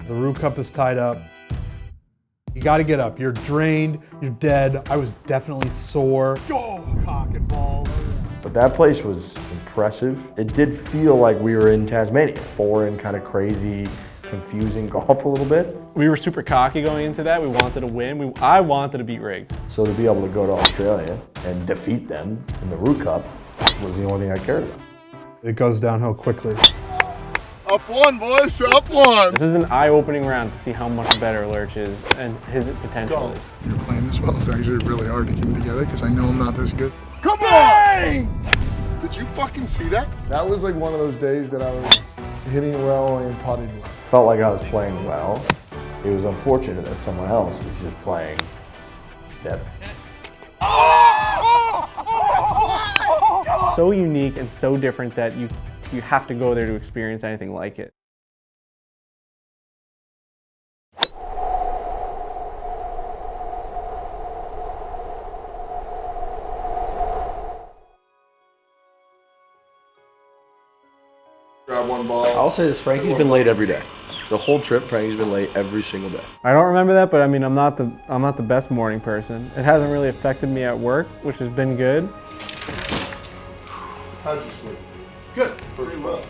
The Roo Cup is tied up. You got to get up. You're drained. You're dead. I was definitely sore. Go, cock and balls. But that place was impressive. It did feel like we were in Tasmania. Foreign, kind of crazy, confusing golf a little bit. We were super cocky going into that. We wanted to win. I wanted to beat Riggs. So to be able to go to Australia and defeat them in the Roo Cup was the only thing I cared about. It goes downhill quickly. Up one, boys, up one. This is an eye-opening round to see how much better Lurch is and his potential is. You're playing this well. It's actually really hard to keep it together because I know I'm not this good. Come on! Did you fucking see that? That was like one of those days that I was hitting well and putting well. Felt like I was playing well. It was unfortunate that someone else was just playing better. So unique and so different that you have to go there to experience anything like it. Grab one ball. I'll say this, Frankie's been late every day. The whole trip, Frankie's been late every single day. I don't remember that, but I mean, I'm not the best morning person. It hasn't really affected me at work, which has been good. How'd you sleep? Good. Pretty well.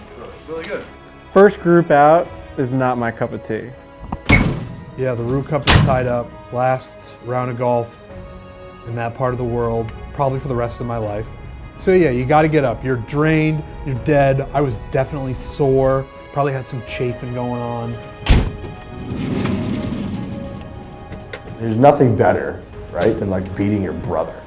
Really good. First group out is not my cup of tea. Yeah, the Roo Cup is tied up. Last round of golf in that part of the world, probably for the rest of my life. So yeah, you got to get up. You're drained. You're dead. I was definitely sore. Probably had some chafing going on. There's nothing better, right, than like beating your brother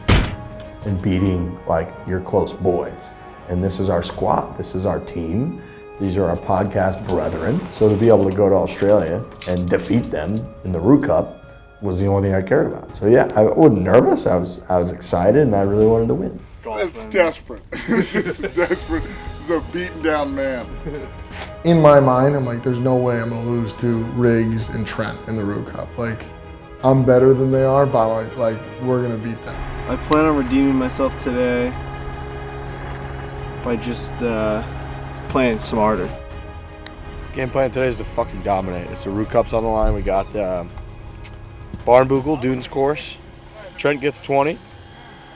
and beating like your close boys. And this is our squad. This is our team. These are our podcast brethren. So to be able to go to Australia and defeat them in the Roo Cup was the only thing I cared about. So yeah, I wasn't nervous. I was excited, and I really wanted to win. It's desperate. This is desperate. This is a beaten down man. In my mind, I'm like, there's no way I'm gonna lose to Riggs and Trent in the Roo Cup. Like, I'm better than they are, but like, we're gonna beat them. I plan on redeeming myself today by just playing smarter. Game plan today is to fucking dominate. It's the Roo Cup's on the line. We got Barnbougle Dunes course. Trent gets 20.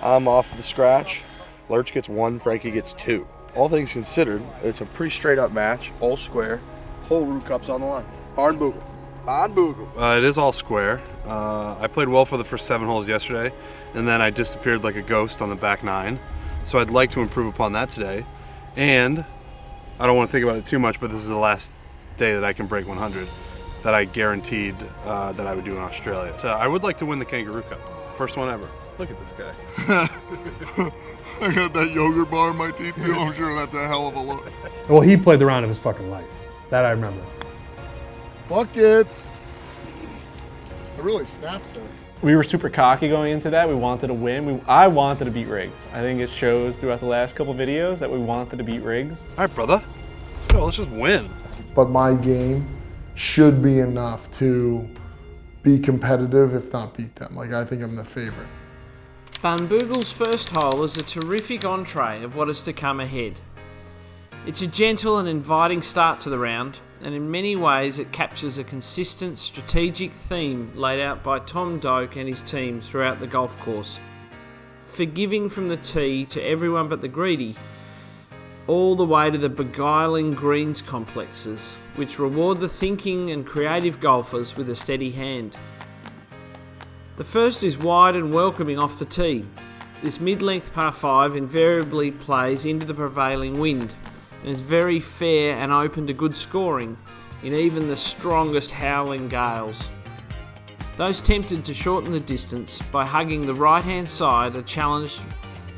I'm off the scratch. Lurch gets 1. Frankie gets 2. All things considered, it's a pretty straight up match, all square. Whole Roo Cup's on the line. Barnbougle. Barnbougle. It is all square. I played well for the first 7 holes yesterday, and then I disappeared like a ghost on the back 9. So I'd like to improve upon that today. And I don't want to think about it too much, but this is the last day that I can break 100 that I guaranteed that I would do in Australia. So I would like to win the Kangaroo Cup. First one ever. Look at this guy. I got that yogurt bar in my teeth too. I'm sure that's a hell of a look. Well, he played the round of his fucking life. That I remember. Buckets. It really snaps there. We were super cocky going into that. We wanted to win. I wanted to beat Riggs. I think it shows throughout the last couple videos that we wanted to beat Riggs. All right, brother. Let's go. Let's just win. But my game should be enough to be competitive, if not beat them. Like, I think I'm the favorite. Barnbougle's first hole is a terrific entree of what is to come ahead. It's a gentle and inviting start to the round, and in many ways it captures a consistent strategic theme laid out by Tom Doak and his team throughout the golf course. Forgiving from the tee to everyone but the greedy, all the way to the beguiling greens complexes, which reward the thinking and creative golfers with a steady hand. The first is wide and welcoming off the tee. This mid-length par 5 invariably plays into the prevailing wind and is very fair and open to good scoring in even the strongest howling gales. Those tempted to shorten the distance by hugging the right-hand side are challenged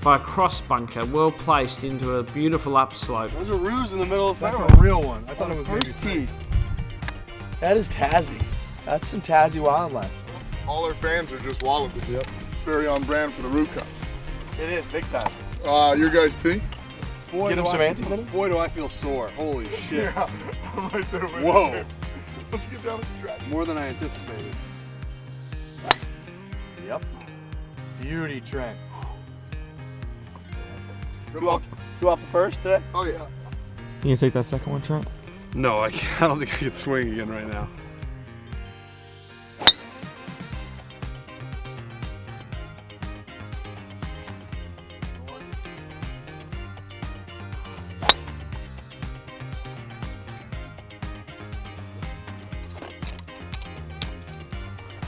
by a cross bunker well placed into a beautiful upslope. There's a ruse in the middle of the fairway. That's a real one. I thought it was maybe tee. That is Tassie. That's some Tassie wildlife. All our fans are just wallabies. Yep. It's very on brand for the Roo Cup. It is, big time. Your guys' tee? Boy, get him some anti venom? Boy, do I feel sore. Holy shit. Yeah, I'm right there with Whoa. you. Let's get down the track. More than I anticipated. Yep. Beauty, Trent. Good luck. You off the first today? Oh, yeah. Can you take that second one, Trent? No, I don't think I can swing again right now.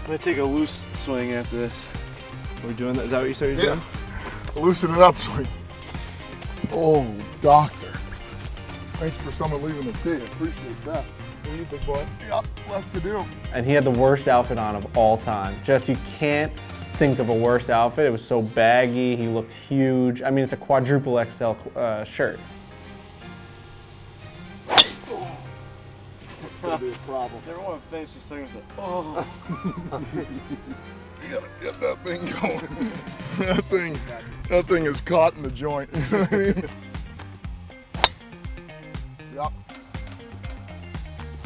I'm gonna take a loose swing after this. We're doing that. Is that what you said you're doing? Loosen it up, swing. Oh, doctor. Thanks for someone leaving the tee. I appreciate that. What are you, big boy? Yep, less to do. And he had the worst outfit on of all time. Just, you can't think of a worse outfit. It was so baggy. He looked huge. I mean, it's a quadruple XL shirt. That's gonna be a problem. Never want to finish this thing with it. Oh. You gotta get that thing going. that thing is caught in the joint. You know what I mean? Yep.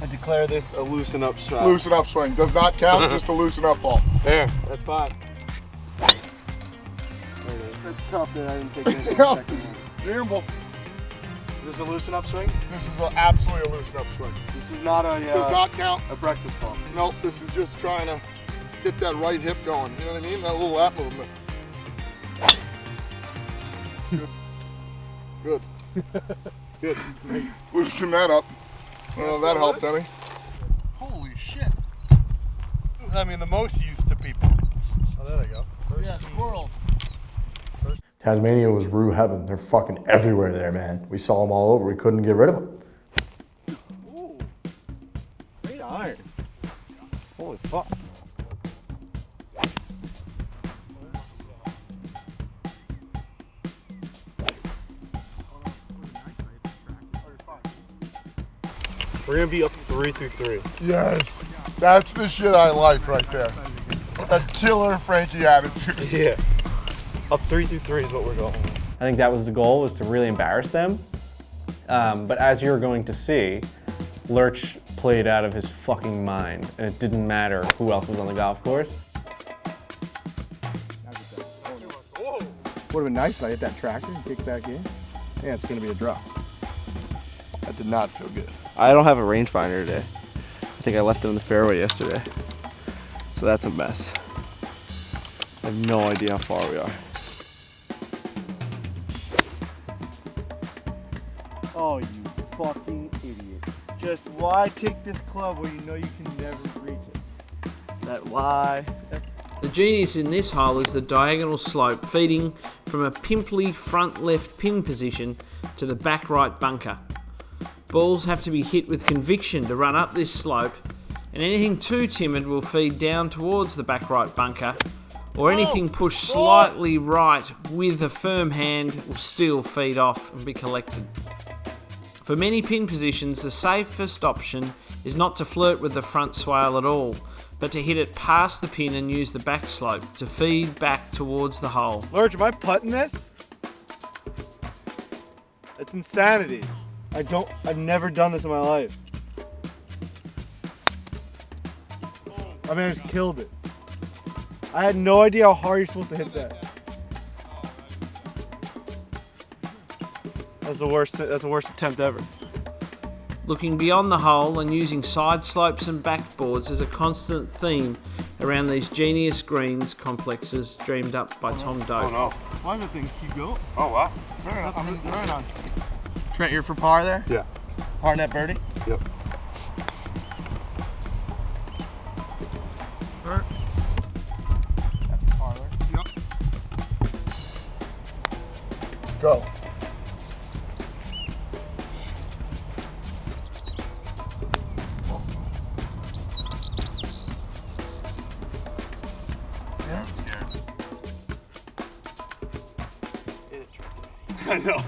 I declare this a loosen up strap. Loosen up swing. Does not count, just a loosen up ball. There, that's fine. It's tough that I didn't take it. Gamble. Is this a loosen up swing? This is absolutely a loosen up swing. This is not a Does not count. a breakfast ball. Nope, this is just trying to get that right hip going. You know what I mean? That little lap movement. Good. Good. Loosen that up. Well, that helped any. Holy shit. I mean, the most used to people. Oh, there they go. Yeah, squirrel. Tasmania was Roo heaven. They're fucking everywhere there, man. We saw them all over. We couldn't get rid of them. Ooh. Great iron. Holy fuck. We're gonna be up 3 through 3. Yes. That's the shit I like right there. That killer Frankie attitude. Yeah. Up 3 through 3 is what we're going with. I think that was the goal, was to really embarrass them. But as you're going to see, Lurch played out of his fucking mind, and it didn't matter who else was on the golf course. Would have been nice if I hit that tractor and kicked back in. Yeah, it's gonna be a drop. That did not feel good. I don't have a rangefinder today. I think I left it in the fairway yesterday. So that's a mess. I have no idea how far we are. Oh, you fucking idiot. Just why take this club where you know you can never reach it? That why? The genius in this hole is the diagonal slope feeding from a pimply front left pin position to the back right bunker. Balls have to be hit with conviction to run up this slope, and anything too timid will feed down towards the back right bunker, or anything pushed slightly right with a firm hand will still feed off and be collected. For many pin positions, the safest option is not to flirt with the front swale at all, but to hit it past the pin and use the back slope to feed back towards the hole. Lurch, am I putting this? It's insanity. I've never done this in my life. I mean, I just killed it. I had no idea how hard you're supposed to hit that. That's the worst attempt ever. Looking beyond the hole and using side slopes and backboards is a constant theme around these genius greens complexes dreamed up by Tom Doe. Oh no. Why the thing keep going? Oh wow. Very nice. Trent, you're for par there? Yeah. Par net birdie? Yep. Alright. That's par there. Yep. Go. I know.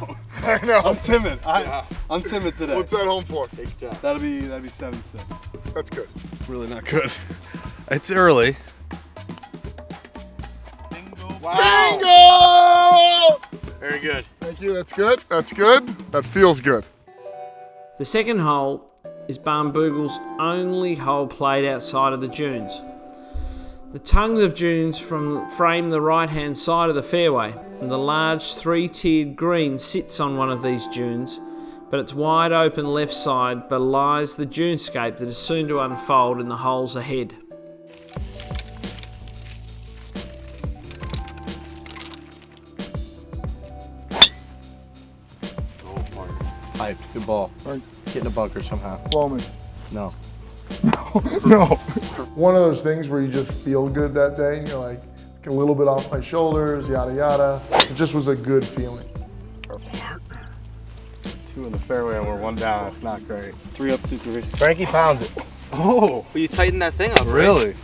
I know. I'm timid. I'm timid today. What's that home for? Take a shot. That'll be 7-6. That's good. Really not good. It's early. Bingo! Very good. Thank you. That's good. That's good. That feels good. The second hole is Barnbougle's only hole played outside of the dunes. The tongues of dunes frame the right-hand side of the fairway, and the large three-tiered green sits on one of these dunes, but its wide open left side belies the dunescape that is soon to unfold in the holes ahead. Hype. Good ball. Right. Get in the bunker somehow. Blow me. No. No. One of those things where you just feel good that day and you're like a little bit off my shoulders, yada, yada. It just was a good feeling. Two in the fairway and we're one down. That's not great. 3 up, 2, 3. Frankie pounds it. Oh, Well, you tighten that thing up, right? really?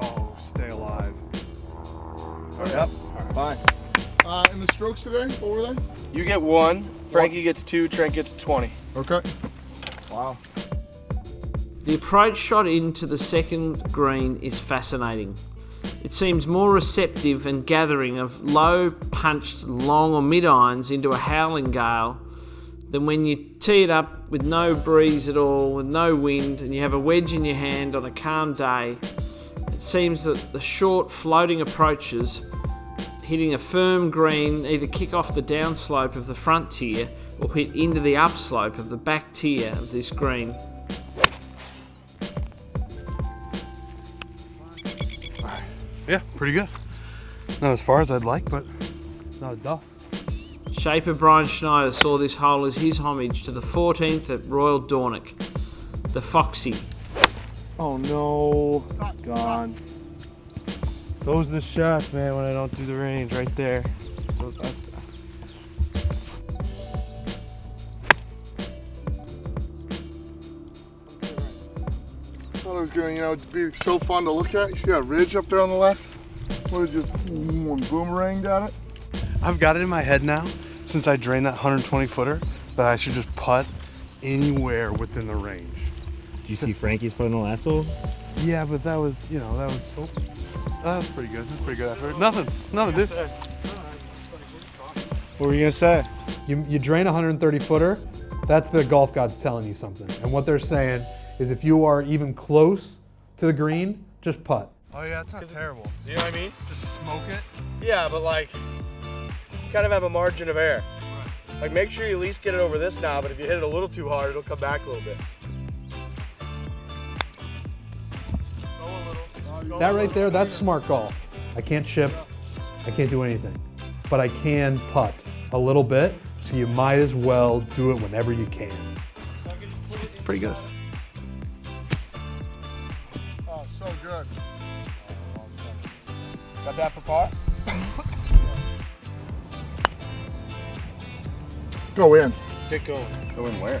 Oh, stay alive. Yep. Fine. And the strokes today, what were they? You get 1, Frankie gets 2, Trent gets 20. Okay. Wow. The approach shot into the second green is fascinating. It seems more receptive and gathering of low punched long or mid irons into a howling gale than when you tee it up with no breeze at all, with no wind, and you have a wedge in your hand on a calm day. It seems that the short floating approaches hitting a firm green either kick off the downslope of the front tier or hit into the upslope of the back tier of this green. Yeah, pretty good. Not as far as I'd like, but not a duff. Shaper Brian Schneider saw this hole as his homage to the 14th at Royal Dornoch, the Foxy. Oh no. Gone. Those are the shots, man, when I don't do the range right there. Thought it was gonna, be so fun to look at. You see that ridge up there on the left? What is just boomeranged at it? I've got it in my head now, since I drained that 120 footer, that I should just putt anywhere within the range. Do you see Frankie's put in the last hole? Yeah, but that was, that's pretty good. That's pretty good effort. Nothing, dude. What were you gonna say? You drain a 130 footer, that's the golf gods telling you something. And what they're saying is if you are even close to the green, just putt. Oh yeah, it's not terrible. You know what I mean? Just smoke it. Yeah, but like, you kind of have a margin of error. Like, make sure you at least get it over this knob, but if you hit it a little too hard, it'll come back a little bit. That right there, that's smart golf. I can't chip, I can't do anything, but I can putt a little bit, so you might as well do it whenever you can. Pretty good. Oh, so good. Got that for par? Go in. Get going. Go in where?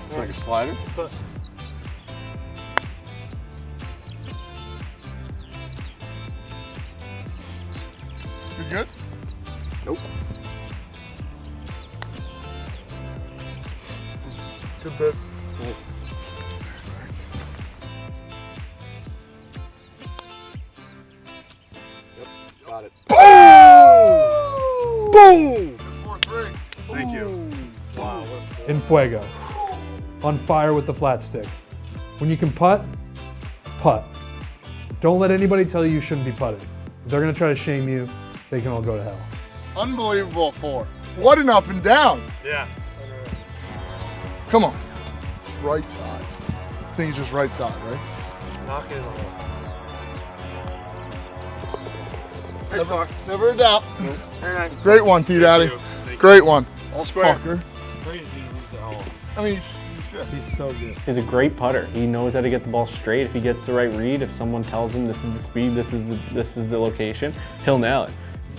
It's like a slider? You good? Nope. Good bit. Got it. Boom! 4-3. Thank you. Wow. In fuego. On fire with the flat stick. When you can putt, putt. Don't let anybody tell you you shouldn't be putting. If they're gonna try to shame you, they can all go to hell. Unbelievable 4. What an up and down. Yeah. Come on. Right side. I think it's just right side, right? Knock it in the hole. Never a doubt. Very nice. Great one, T-Daddy. Thank you. Great one. All square. Fucker. Crazy to lose that hole. I mean, He's so good. He's a great putter. He knows how to get the ball straight. If he gets the right read, if someone tells him this is the speed, this is the location, he'll nail it.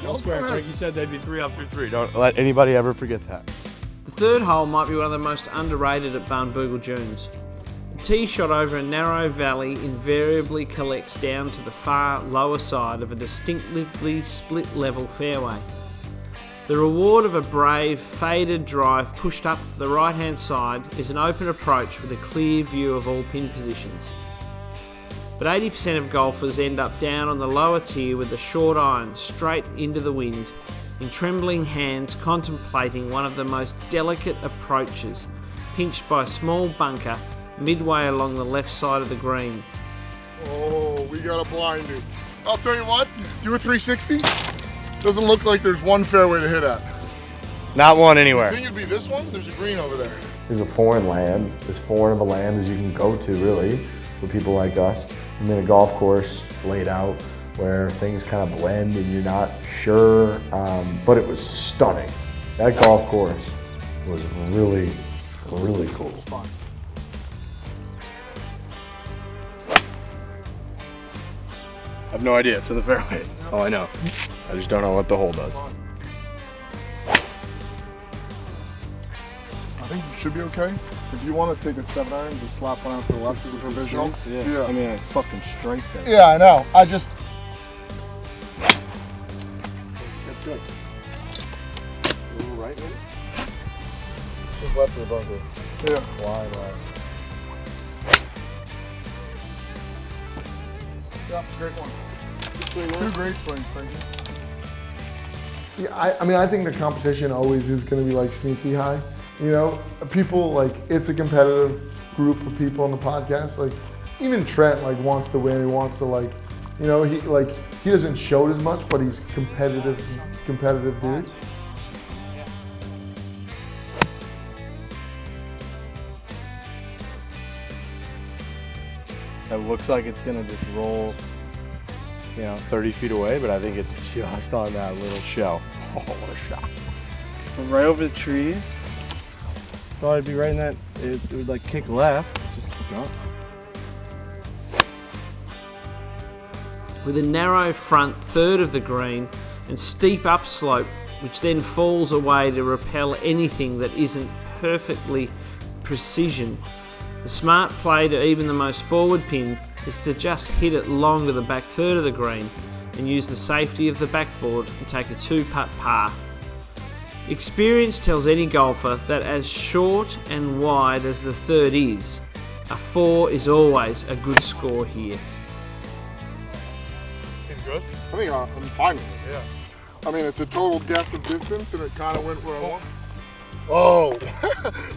Elsewhere, like you said, they'd be 3 up through 3. Don't let anybody ever forget that. The third hole might be one of the most underrated at Barnbougle Dunes. A tee shot over a narrow valley invariably collects down to the far lower side of a distinctively split level fairway. The reward of a brave, faded drive pushed up the right hand side is an open approach with a clear view of all pin positions. But 80% of golfers end up down on the lower tier with the short iron straight into the wind, in trembling hands contemplating one of the most delicate approaches, pinched by a small bunker midway along the left side of the green. Oh, we got a blinder. I'll tell you what, do a 360. Doesn't look like there's one fairway to hit at. Not one I anywhere. think it'd be this one. There's a green over there. This is a foreign land, as foreign of a land as you can go to, really, for people like us. And then a golf course, it's laid out where things kind of blend and you're not sure, but it was stunning. That golf course was really, really cool. I have no idea. It's in the fairway. That's all I know. I just don't know what the hole does. I think you should be okay. If you want to take a 7-iron, just slap one out to the left as a provisional. Yeah. I mean, I fucking straight there. Yeah, I know. I just. That's good. A little right, maybe? Just left of the bunker. Yeah. Line. Yeah, great one. Two great swings, Frankie. Yeah, I mean, I think the competition always is going to be like sneaky high. You know, people like, it's a competitive group of people on the podcast. Like, even Trent like wants to win. He wants to like, you know, he doesn't show it as much, but he's competitive dude. It looks like it's gonna just roll, 30 feet away, but I think it's just on that little shell. Oh, what a shot. Right over the trees. Thought it'd be right in that, it would like kick left, just jump. With a narrow front third of the green and steep upslope, which then falls away to repel anything that isn't perfectly precision. The smart play to even the most forward pin is to just hit it long to the back third of the green and use the safety of the backboard and take a 2-putt par. Experience tells any golfer that as short and wide as the third is, a 4 is always a good score here. Seems good. I think I'm fine with it. Yeah. I mean, it's a total depth of distance, and it kind of went where I want. Oh,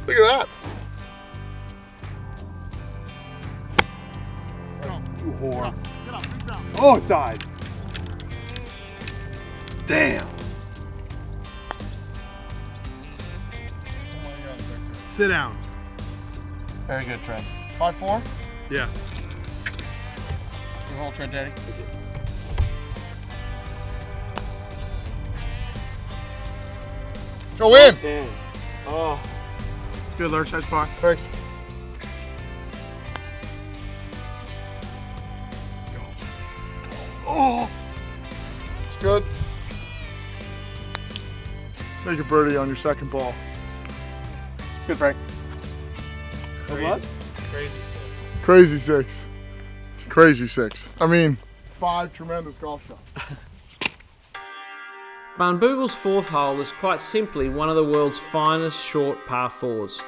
look at that. You whore. Get up, get down. Oh, it died. Damn. Sit down. Very good, Trent. 5-4? Yeah. Good hole, Trent, Daddy. Go in. Damn. Oh. Good, Lurch. Nice par. Thanks. Oh. It's good. Make a birdie on your second ball. Good, Frank. What? Crazy six. Crazy six. I mean, 5 tremendous golf shots. Barnbougle's fourth hole is quite simply one of the world's finest short par 4s,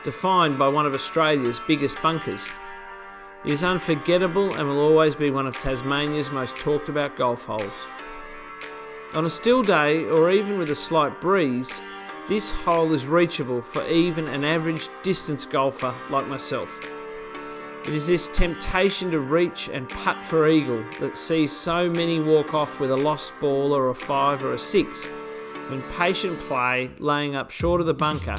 defined by one of Australia's biggest bunkers. It is unforgettable and will always be one of Tasmania's most talked about golf holes. On a still day, or even with a slight breeze, this hole is reachable for even an average distance golfer like myself. It is this temptation to reach and putt for eagle that sees so many walk off with a lost ball or a 5 or a 6, when patient play laying up short of the bunker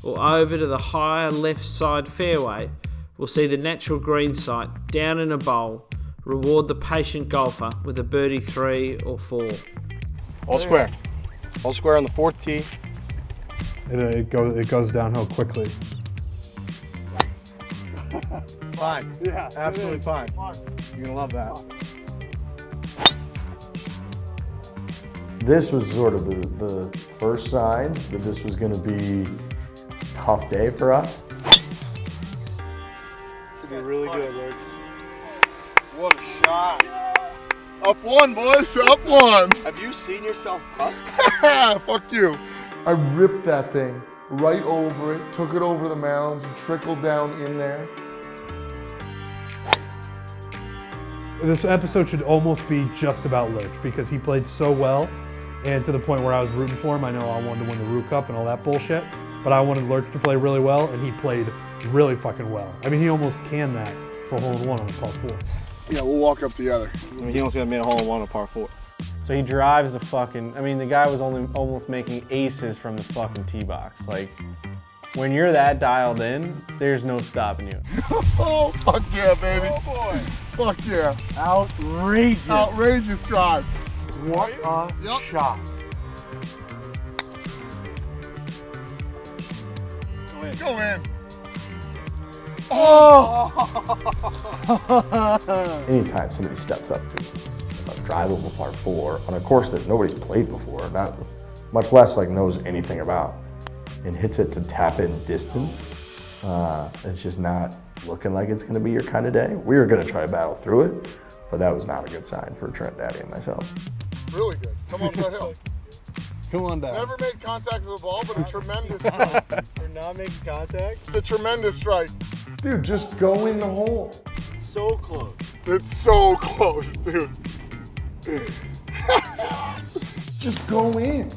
or over to the higher left side fairway will see the natural green site down in a bowl reward the patient golfer with a birdie 3 or 4. All square. All square on the 4th tee. It goes downhill quickly. Fine. Yeah, absolutely fine. You're gonna love that. This was sort of the first sign that this was going to be a tough day for us. Should be really good, Luke. What a shot. Up 1, boys. Up 1. Have you seen yourself putt? Fuck you. I ripped that thing right over it, took it over the mounds, and trickled down in there. This episode should almost be just about Lurch because he played so well, and to the point where I was rooting for him. I know I wanted to win the Roo Cup and all that bullshit, but I wanted Lurch to play really well, and he played really fucking well. I mean, he almost canned that for a hole-in-one on a par 4. Yeah, we'll walk up together. I mean, he almost got made a hole-in-one on par 4. So he drives the fucking, I mean, the guy was only almost making aces from the fucking tee box. Like, When you're that dialed in, there's no stopping you. Oh, fuck yeah, baby. Oh boy. Fuck yeah. Outrageous. Outrageous drive. What a shot. Go in. Oh! Anytime somebody steps up to a drivable par 4 on a course that nobody's played before, not much less like knows anything about, and hits it to tap in distance, it's just not looking like it's going to be your kind of day. We were going to try to battle through it, but that was not a good sign for Trent, Daddy, and myself. Really good. Come off that hill. Come on down. Never made contact with the ball, but a tremendous strike. We're not making contact. It's a tremendous strike. Dude, just go in the hole. So close. It's so close, dude. Just go in.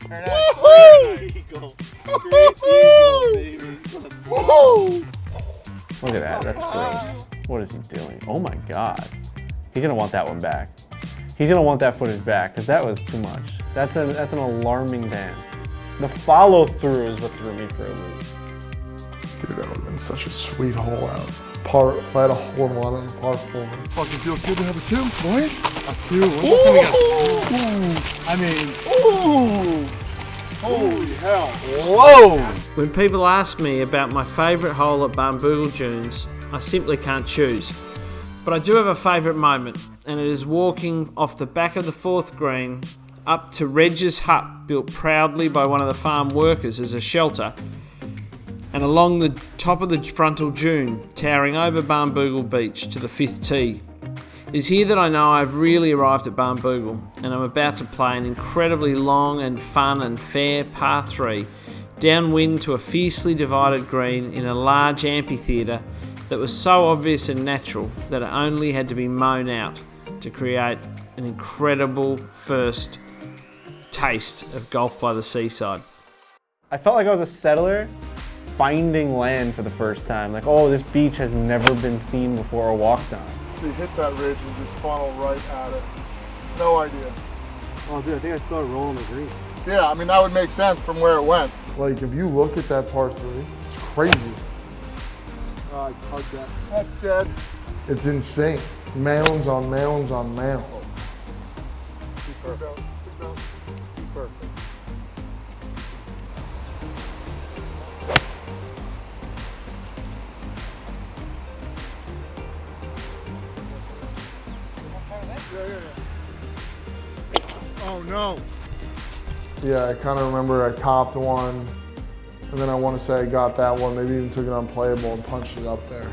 Woohoo! Eagle. Woohoo! Baby. Woohoo! Look at that, that's great. What is he doing? Oh my God. He's gonna want that one back. He's gonna want that footage back, because that was too much. That's an alarming dance. The follow through is what threw me for a loop. Dude, that would have been such a sweet hole out. If I had a hole in one on a par 4. Fucking feels good to have a 2, boys. A 2. I mean, Ooh! Holy hell. whoa! When people ask me about my favourite hole at Barnbougle Dunes, I simply can't choose. But I do have a favourite moment, and it is walking off the back of the 4th green up to Reg's hut, built proudly by one of the farm workers as a shelter, and along the top of the frontal dune, towering over Barnbougle Beach to the 5th tee. It is here that I know I've really arrived at Barnbougle, and I'm about to play an incredibly long and fun and fair par 3, downwind to a fiercely divided green in a large amphitheatre that was so obvious and natural that it only had to be mown out to create an incredible first taste of golf by the seaside. I felt like I was a settler finding land for the first time. Like, oh, this beach has never been seen before or walked on. So you hit that ridge and just funnel right at it. No idea. Oh, dude, I think I started rolling the green. Yeah, I mean, that would make sense from where it went. Like, if you look at that par 3, it's crazy. I hugged that. That's dead. It's insane. Mounds on mounds on mounds. Perfect. Perfect. Oh no. Yeah, I kind of remember I topped one, and then I want to say I got that one, maybe even took it unplayable and punched it up there.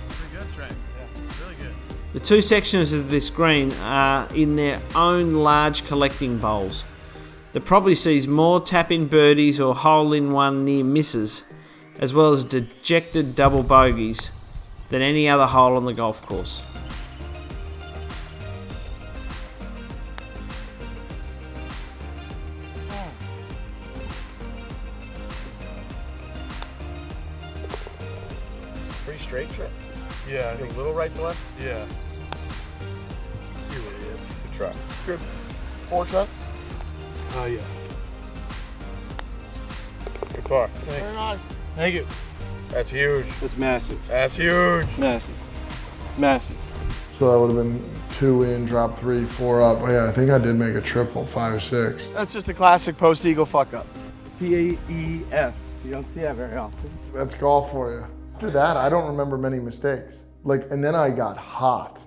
Pretty good, Trent. Yeah, really good. The two sections of this green are in their own large collecting bowls that probably sees more tap-in birdies or hole-in-one near misses, as well as dejected double bogeys, than any other hole on the golf course. Pretty straight, Trent. Yeah, I A think little right to left. yeah. You idiot. Good try. Good. 4 Trent? Yeah. Good par. Very nice. Thank you. That's huge. That's massive. That's huge. Massive. Massive. So that would have been 2 in, drop 3, 4 up. Oh yeah, I think I did make a triple, 5, 6. That's just a classic post-eagle fuck up. P-A-E-F. You don't see that very often. That's golf for you. After that, I don't remember many mistakes. And then I got hot.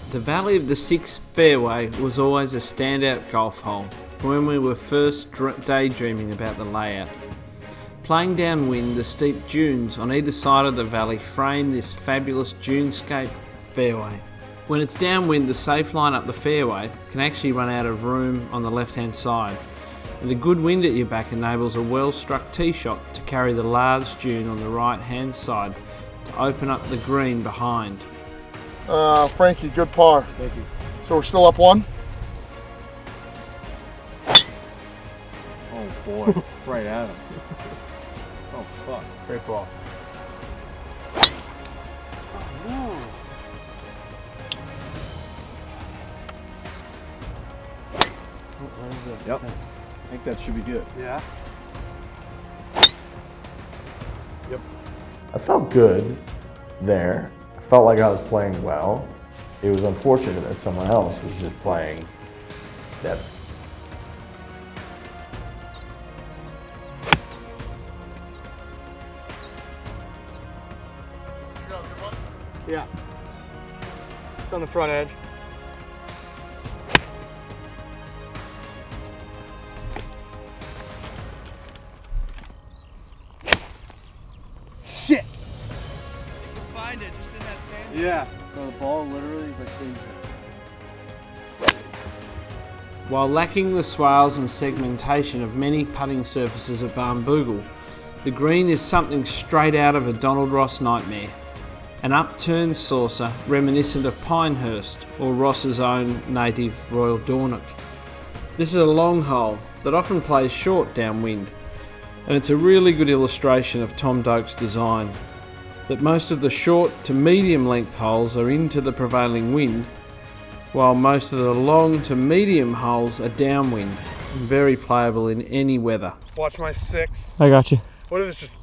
The Valley of the Sixth Fairway was always a standout golf hole when we were first daydreaming about the layout. Playing downwind, the steep dunes on either side of the valley frame this fabulous dunescape fairway. When it's downwind, the safe line up the fairway can actually run out of room on the left-hand side, and the good wind at your back enables a well-struck tee shot to carry the large dune on the right-hand side to open up the green behind. Frankie, good par. Thank you. So we're still up 1? Oh boy. Right at him. Oh fuck. Great ball. Yep. I think that should be good. Yeah. Yep. I felt good there. I felt like I was playing well. It was unfortunate that someone else was just playing better. Yeah. It's on the front edge. Shit. Find it just in that sand. Yeah. So the ball literally is like While lacking the swales and segmentation of many putting surfaces at Barnbougle, the green is something straight out of a Donald Ross nightmare. An upturned saucer reminiscent of Pinehurst or Ross's own native Royal Dornoch. This is a long hole that often plays short downwind, and it's a really good illustration of Tom Doak's design, that most of the short to medium length holes are into the prevailing wind, while most of the long to medium holes are downwind, and very playable in any weather. Watch my 6. I got you. What if it's just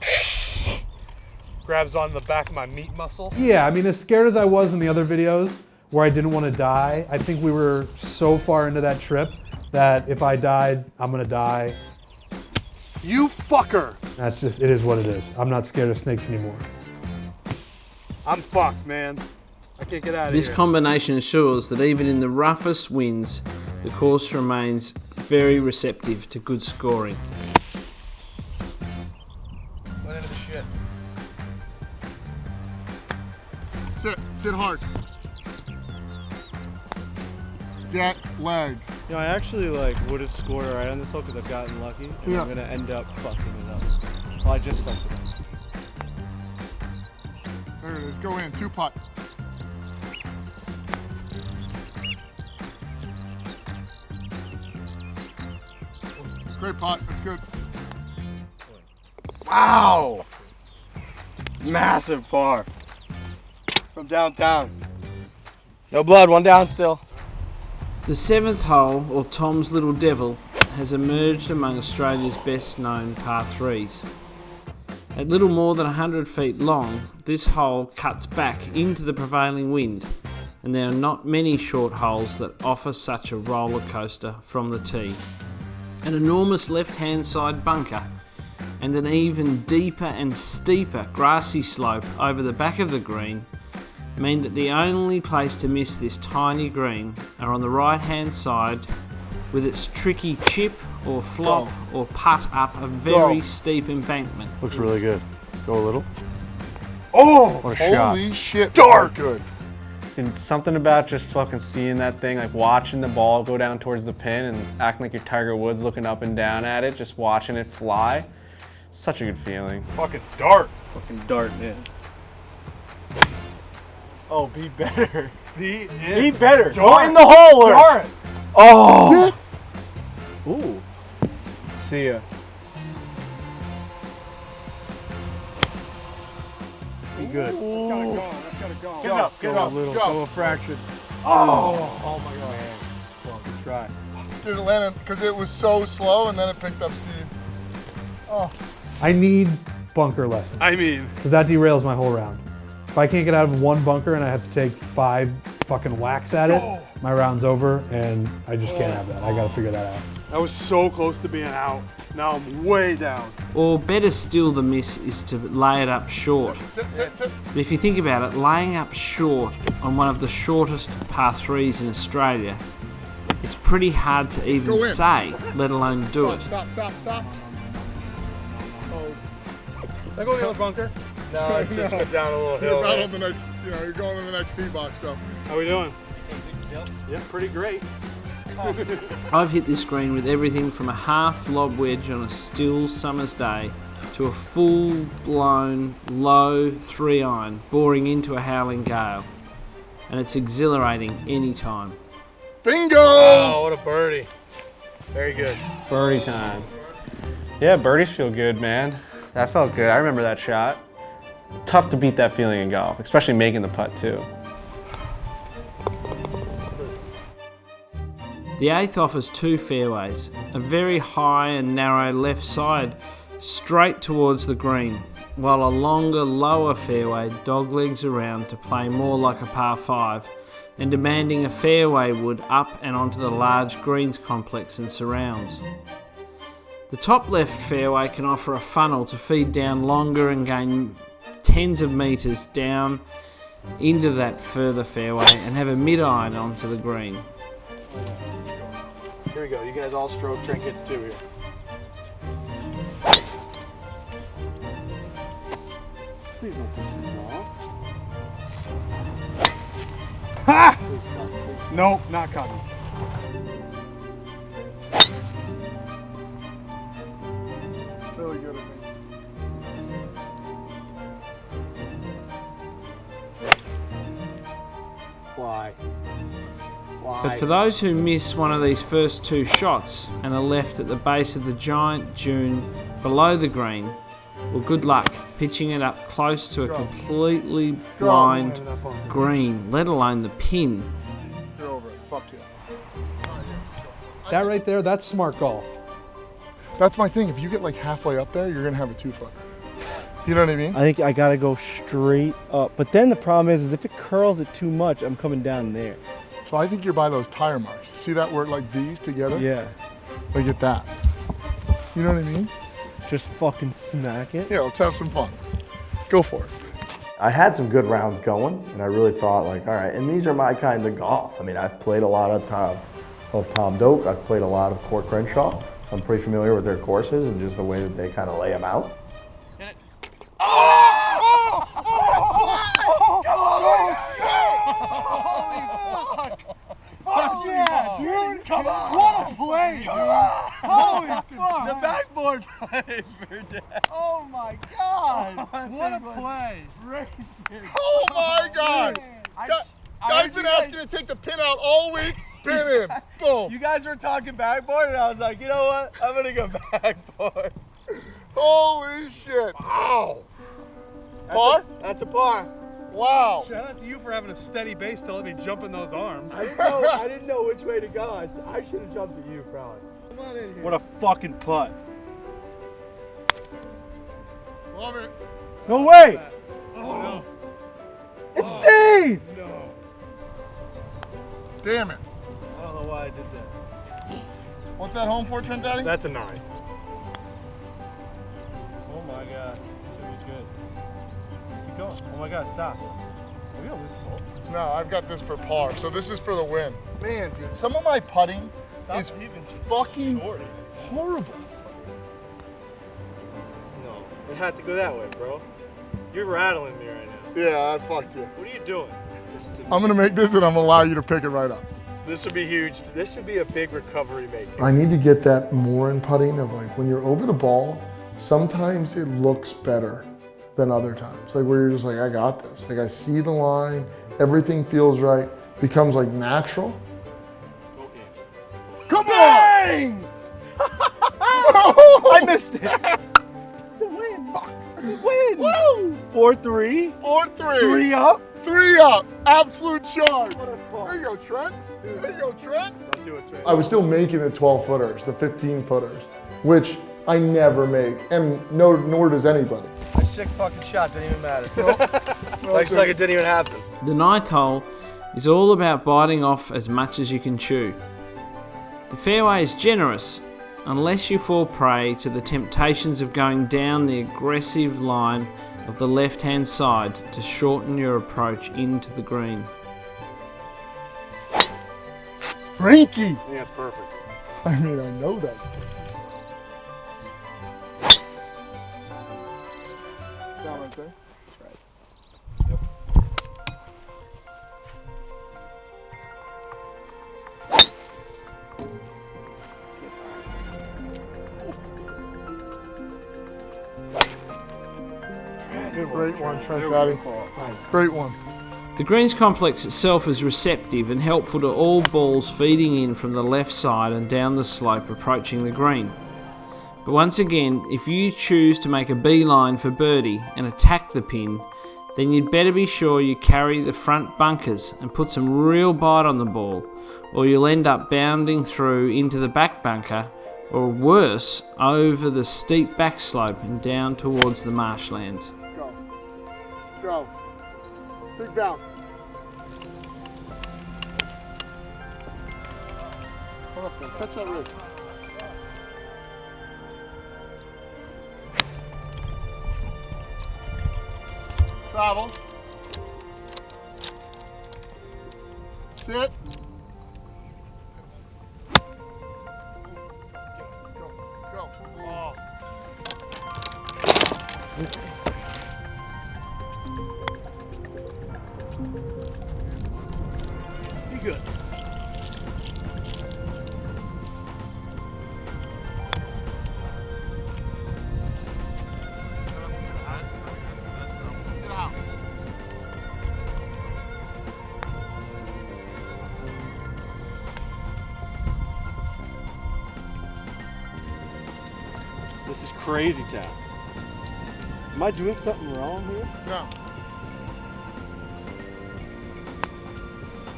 grabs on the back of my meat muscle? Yeah, I mean, as scared as I was in the other videos where I didn't want to die, I think we were so far into that trip that if I died, I'm gonna die. You fucker! That's just, it is what it is. I'm not scared of snakes anymore. I'm fucked, man. I can't get out of This here. combination assures that even in the roughest winds, the course remains very receptive to good scoring. Went into the shit. Sit hard. Get legs. You know, I actually would have scored all right on this hole because I've gotten lucky. And Yeah. I'm gonna end up fucking it up. Well, I just fucked it up. There it is. Go in. 2 putt. Great putt. That's good. Wow! Massive par. From downtown. No blood, 1 down still. The 7th hole, or Tom's Little Devil, has emerged among Australia's best known par 3s. At little more than 100 feet long, this hole cuts back into the prevailing wind, and there are not many short holes that offer such a roller coaster from the tee. An enormous left-hand side bunker and an even deeper and steeper grassy slope over the back of the green mean that the only place to miss this tiny green are on the right-hand side with its tricky chip or flop or putt up a very steep embankment. Looks really good. Go a little. Oh! What a shot. Holy shit. Dark. Good. And something about just fucking seeing that thing, like watching the ball go down towards the pin and acting like you're Tiger Woods looking up and down at it, just watching it fly. Such a good feeling. Fucking dark. Fucking dart, man. Oh, be better. Be better. Jar Go in the hole. Jar it. Oh. Ooh. See ya. Be good. That's gotta go. That's gotta go. Get it up. Get it up. Go a fraction. Oh my god. Well, good try. Dude, it landed because it was so slow and then it picked up speed. Oh. I need bunker lessons, I mean, because that derails my whole round. If I can't get out of one bunker and I have to take 5 fucking whacks at it, my round's over, and I just can't have that. I gotta figure that out. I was so close to being out. Now I'm way down. Or better still than this is to lay it up short. Sit. But if you think about it, laying up short on one of the shortest par 3s in Australia, it's pretty hard to even Go in. say, let alone do it. Stop. Did I go in the other bunker? No, it's just went down a little hill. You're right right? on the next, you're going to the next tee box though. How we doing? Yeah, pretty great. I've hit this green with everything from a half lob wedge on a still summer's day to a full-blown low 3-iron boring into a howling gale. And it's exhilarating any time. Bingo! Oh, what a birdie. Very good. Birdie time. Yeah, birdies feel good, man. That felt good. I remember that shot. Tough to beat that feeling in golf, especially making the putt too. The 8th offers 2 fairways, a very high and narrow left side straight towards the green, while a longer, lower fairway doglegs around to play more like a par 5 and demanding a fairway wood up and onto the large greens complex and surrounds. The top left fairway can offer a funnel to feed down longer and gain tens of metres down into that further fairway and have a mid-iron onto the green. Here we go. You guys all stroke. Trent gets 2 here. Please don't touch the ball. Ha! Nope, not coming. Really good at me. Why? But for those who miss one of these first 2 shots and are left at the base of the giant dune below the green, well, good luck pitching it up close to a completely blind green, let alone the pin. You're over it. Fuck you. That right there, that's smart golf. That's my thing. If you get like halfway up there, you're gonna have a 2-footer. You know what I mean? I think I gotta go straight up. But then the problem is if it curls it too much, I'm coming down there. So I think you're by those tire marks. See that where it like V's together? Yeah. Like at that. You know what I mean? Just fucking smack it. Yeah, let's have some fun. Go for it. I had some good rounds going, and I really thought, like, all right, and these are my kind of golf. I mean, I've played a lot of Tom Doak, I've played a lot of Core Crenshaw, so I'm pretty familiar with their courses and just the way that they kind of lay them out. Fuck yeah, dude! Come on! What a play, dude! Holy fuck! The backboard play for Dad. Oh my god! What a play! Oh my god! Guy's been asking to take the pin out all week. Pin in. Boom. You guys were talking backboard, and I was like, you know what? I'm gonna go backboard. Holy shit! Wow. Par? That's a par. Wow. Shout out to you for having a steady base to let me jump in those arms. I didn't know which way to go. I should have jumped at you, probably. Come on in here. What a fucking putt. Love it. No way! Oh no. It's Steve! No. Damn it. I don't know why I did that. What's that home for, Trent Daddy? That's a 9. Oh my god. This is good. Keep going. Oh my god, stop. Are we gonna lose this hole? No, I've got this for par, so this is for the win. Man, dude, some of my putting is fucking horrible. No. It had to go that way, bro. You're rattling me right now. Yeah, I fucked you. What are you doing? I'm gonna make this and I'm gonna allow you to pick it right up. This would be huge. This would be a big recovery maker. I need to get that more in putting of like when you're over the ball, sometimes it looks better than other times. Like where you're just like, I got this. Like I see the line, everything feels right, becomes like natural. Come Bang! I missed it. It's a win. It's a win. Woo! 4-3. 4-3. 3 up. 3 up. Absolute charge. There you go, Trent. There you go, Trent. Don't do it, Trent. I was still making the 12-footers, the 15-footers, which I never make, and nor does anybody. My sick fucking shot didn't even matter. Like it didn't even happen. The 9th hole is all about biting off as much as you can chew. The fairway is generous unless you fall prey to the temptations of going down the aggressive line of the left-hand side to shorten your approach into the green. Frankie! I think that's perfect. I mean, I know that. Down right there? That's right. Yep. Great one, Trent Daddy. Great one. The greens complex itself is receptive and helpful to all balls feeding in from the left side and down the slope approaching the green. But once again, if you choose to make a beeline for birdie and attack the pin, then you'd better be sure you carry the front bunkers and put some real bite on the ball, or you'll end up bounding through into the back bunker, or worse, over the steep back slope and down towards the marshlands. Go. Go. Big bounce. Come up there. Catch that rig. Travel. Sit. Go. Go. Oh. Be good. This is crazy town. Am I doing something wrong here? No.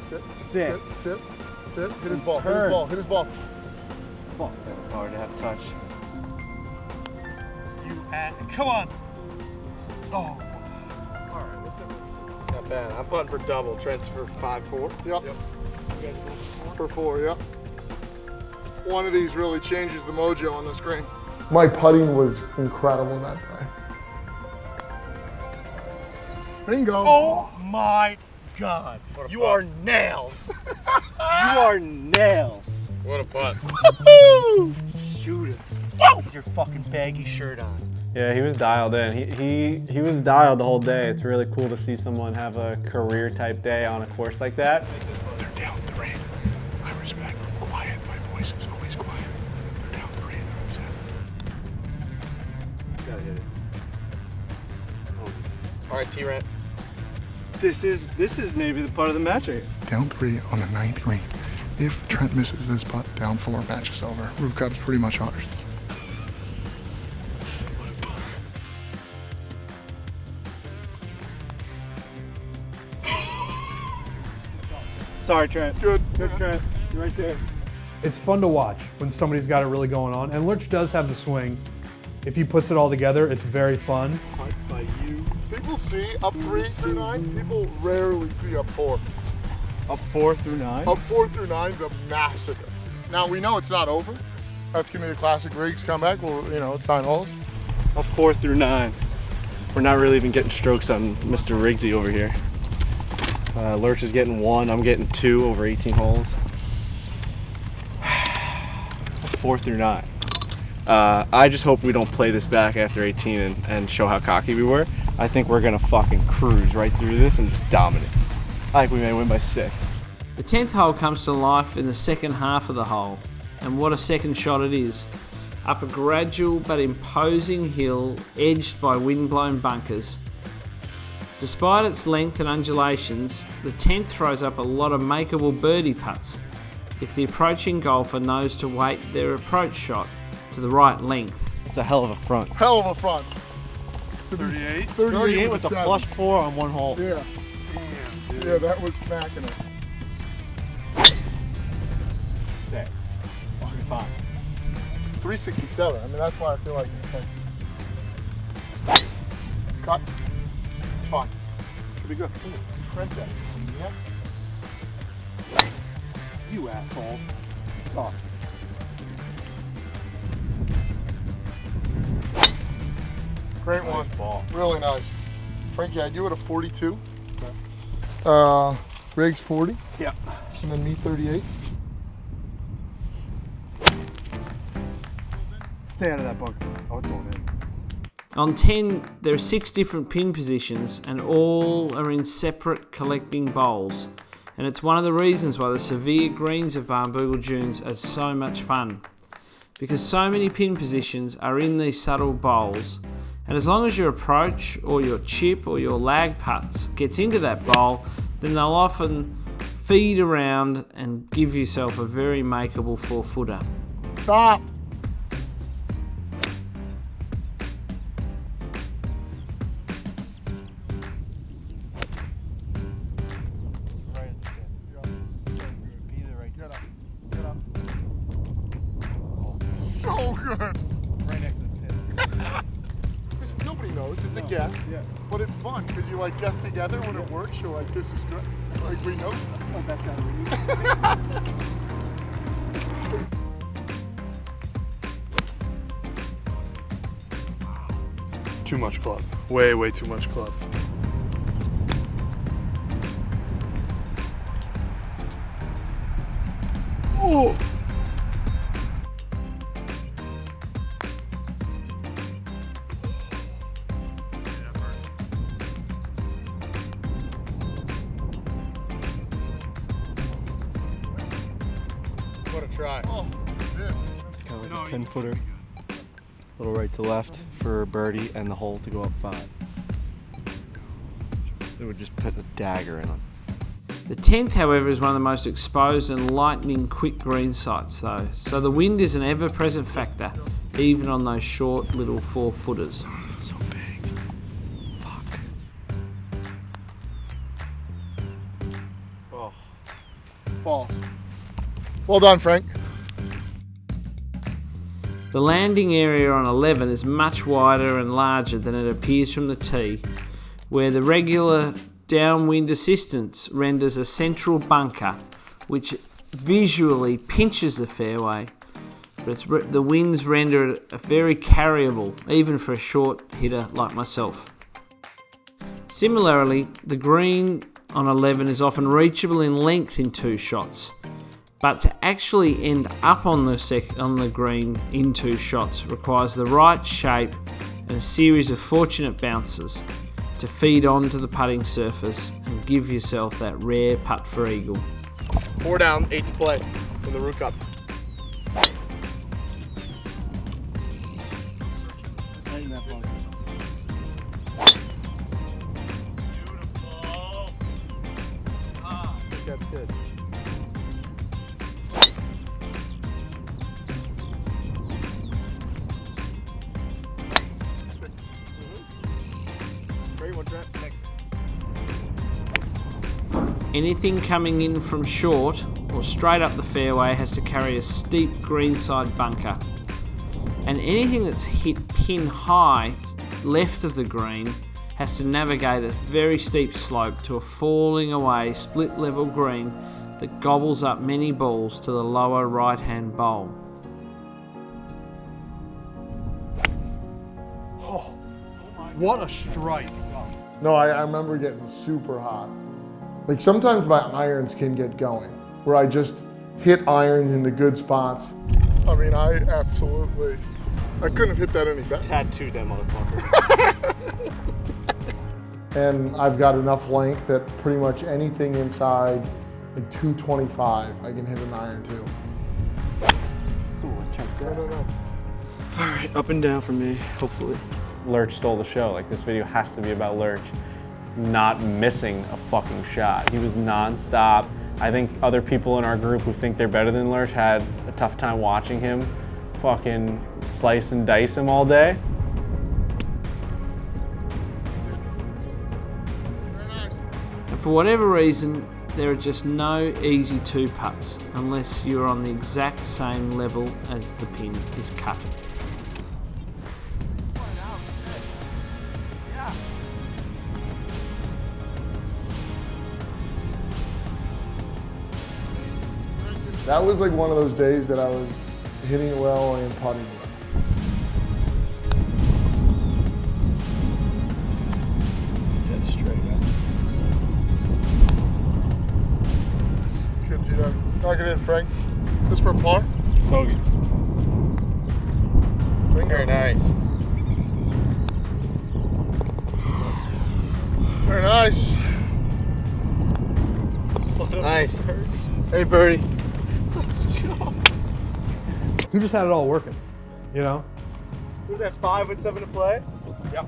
Sit. Sit. Sit. Sit. Hit his ball. Hit Turn. his ball. Hit his ball. Fuck, that was hard to have touch. Come on. All right, what's up? Not bad. I'm putting for double. Trent's for 5-4. Yep. For 4, yep. One of these really changes the mojo on the screen. My putting was incredible that day. Bingo. Oh my God. You are nails. You are nails. What a putt. Shoot it. With your fucking baggy shirt on. Yeah, he was dialed in. He was dialed the whole day. It's really cool to see someone have a career type day on a course like that. They're down 3. I respect quiet. My voice is always quiet. They're down 3 and they're upset. Gotta hit it. All right, T-Rant. This is maybe the part of the match right here. Down 3 on the 9th green. If Trent misses this putt, down 4, match is over. Roo Cup's pretty much ours. Sorry, Trent. It's good. Good, Trent. You're right there. It's fun to watch when somebody's got it really going on. And Lurch does have the swing. If he puts it all together, it's very fun. Putt by you. People see up 3 through 9. People rarely see up 4. Up 4 through 9. Up 4 through 9 is a massacre. Now we know it's not over. That's gonna be the classic Riggs comeback. Well, it's 9 holes. Up 4 through 9. We're not really even getting strokes on Mr. Riggsy over here. Lurch is getting 1. I'm getting 2 over 18 holes. 4 through 9. I just hope we don't play this back after 18 and show how cocky we were. I think we're gonna fucking cruise right through this and just dominate. I think we may win by 6. The 10th hole comes to life in the second half of the hole, and what a second shot it is. Up a gradual but imposing hill edged by wind-blown bunkers. Despite its length and undulations, the 10th throws up a lot of makeable birdie putts if the approaching golfer knows to weight their approach shot to the right length. It's a hell of a front. Hell of a front. 38? 38 with a seven. plus 4 on 1 hole. Yeah. Yeah, that was smacking it. Sick. Fucking fine. 367. I mean, that's why I feel like it's like. Cut. It's fine. Should be good. Trent that. Yeah. You asshole. Sorry. Great one. Ball. Really nice. Frankie, I do it a 42. Riggs 40. Yeah. And then me 38. Stay out of that bunker. Oh, it's going in. On 10, there are 6 different pin positions and all are in separate collecting bowls. And it's one of the reasons why the severe greens of Barnbougle Dunes are so much fun. Because so many pin positions are in these subtle bowls, and as long as your approach or your chip or your lag putts gets into that bowl, then they'll often feed around and give yourself a very makeable 4-footer. Stop. good. Right next to the pin. Nobody knows, it's a guess. Yeah. But it's fun because you like guess together when it works. You're like, this is good. Like we know stuff. Oh, that's not really. Too much club. Way, way too much club. Oh! What a try. Oh, yeah. Kind of like a 10-footer. A little right to left for a birdie and the hole to go up 5. It would just put a dagger in them. The 10th, however, is one of the most exposed and lightning quick green sites though, so the wind is an ever-present factor, even on those short little 4-footers. It's so big. Fuck. Oh. Balls. Well done, Frank. The landing area on 11 is much wider and larger than it appears from the tee, where the regular downwind assistance renders a central bunker which visually pinches the fairway, but the winds render it very carryable even for a short hitter like myself. Similarly, the green on 11 is often reachable in length in 2 shots, but to actually end up on the green in 2 shots requires the right shape and a series of fortunate bounces to feed onto the putting surface and give yourself that rare putt for eagle. 4 down, 8 to play in the Roo Cup. That's good. Great one, Trent. Thanks. Anything coming in from short or straight up the fairway has to carry a steep greenside bunker, and anything that's hit pin high left of the green has to navigate a very steep slope to a falling away split level green that gobbles up many balls to the lower right hand bowl. Oh, what a strike. No, I remember getting super hot. Like sometimes my irons can get going, where I just hit irons into good spots. I mean, I couldn't have hit that any better. Tattooed that motherfucker. And I've got enough length that pretty much anything inside like 225, I can hit an iron too. No. All right, up and down for me, hopefully. Lurch stole the show. Like, this video has to be about Lurch not missing a fucking shot. He was non-stop. I think other people in our group who think they're better than Lurch had a tough time watching him fucking slice and dice him all day. And for whatever reason, there are just no easy 2 putts unless you're on the exact same level as the pin is cut. That was like one of those days that I was hitting it well and putting well. Dead straight, It's good tee done. Knock it in, Frank. This for a par? Bogey. Very nice. Very nice. Nice. Hey, birdie. He just had it all working, you know? Who's that, 5 with 7 to play? Yep.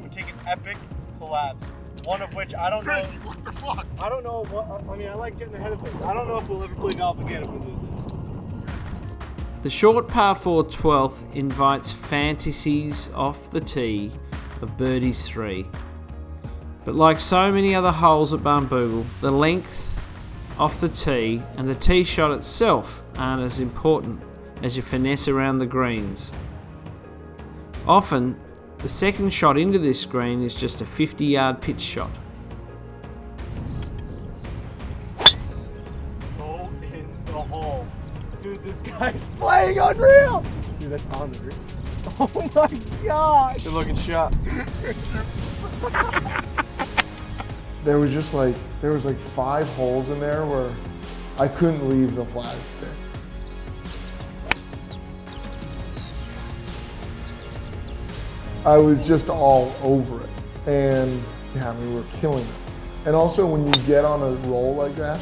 We're taking epic collabs. One of which I don't know. What the fuck? I don't know what. I mean, I like getting ahead of things. I don't know if we'll ever play golf again if we lose this. The short par 4 12th invites fantasies off the tee of birdies 3. But like so many other holes at Barnbougle, the length off the tee and the tee shot itself aren't as important as you finesse around the greens. Often, the second shot into this green is just a 50-yard pitch shot. Go in the hole. Dude, this guy's playing unreal. Dude, that's on the green. Oh my gosh. Good looking shot. There was like 5 holes in there where I couldn't leave the flag stick. I was just all over it. And yeah, we were killing it. And also when you get on a roll like that,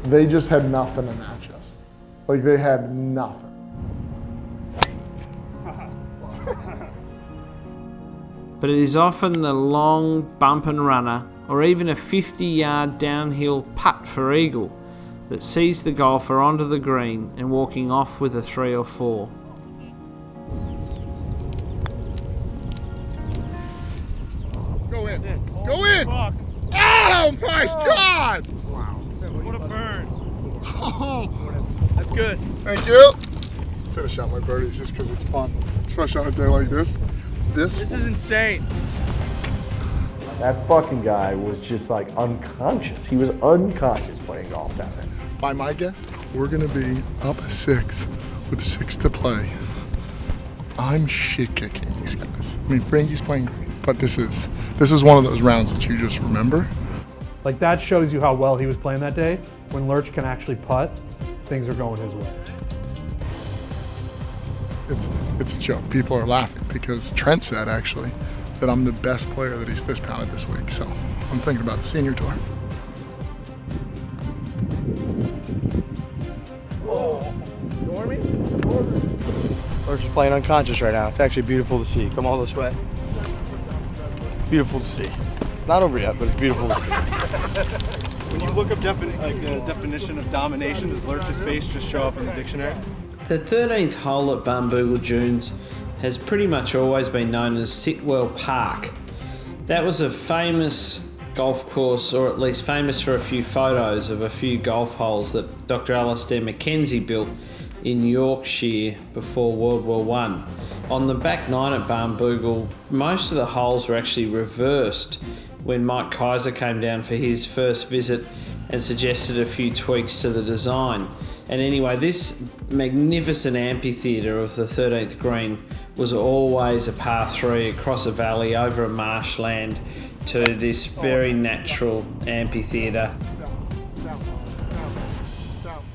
they just had nothing to match us. Like they had nothing. But it is often the long bump and runner, or even a 50-yard downhill putt for eagle, that sees the golfer onto the green and walking off with a 3 or 4. Go in. Go in. Oh my God! Wow. What a burn. Oh, That's good. thank you. Finish out my birdies just because it's fun, especially on a day like this. This is insane. That fucking guy was just like unconscious. He was unconscious playing golf down there. By my guess, we're gonna be up 6 with 6 to play. I'm shit kicking these guys. I mean, Frankie's playing great, but this is one of those rounds that you just remember. Like that shows you how well he was playing that day. When Lurch can actually putt, things are going his way. It's a joke. People are laughing because Trent said actually that I'm the best player that he's fist pounded this week. So I'm thinking about the senior tour. Lurch is playing unconscious right now. It's actually beautiful to see. Come all this way. Beautiful to see. Not over yet, but it's beautiful to see. When you look up the definition of domination, does Lurch's face just show up in the dictionary? The 13th hole at Barnbougle Dunes has pretty much always been known as Sitwell Park. That was a famous golf course, or at least famous for a few photos of a few golf holes that Dr. Alistair Mackenzie built in Yorkshire before World War I. On the back 9 at Barnbougle, most of the holes were actually reversed when Mike Kaiser came down for his first visit and suggested a few tweaks to the design. And anyway, this magnificent amphitheatre of the 13th green was always a par 3 across a valley over a marshland to this very natural amphitheatre.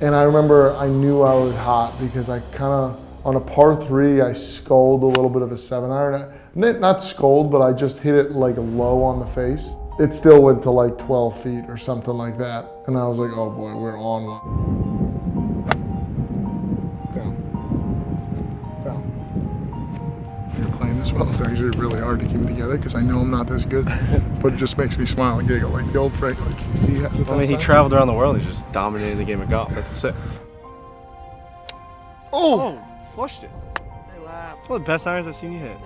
And I remember I knew I was hot because I kind of, on a par 3, I sculled a little bit of a 7-iron. Not sculled, but I just hit it like low on the face. It still went to like 12 feet or something like that. And I was like, oh boy, we're on one. You're playing this well. It's actually really hard to keep it together because I know I'm not this good, but it just makes me smile and giggle. Like the old Frank, like he has a tough He time. traveled around the world. He's just dominating the game of golf. That's sick. Oh! Flushed it. It's one of the best irons I've seen you hit.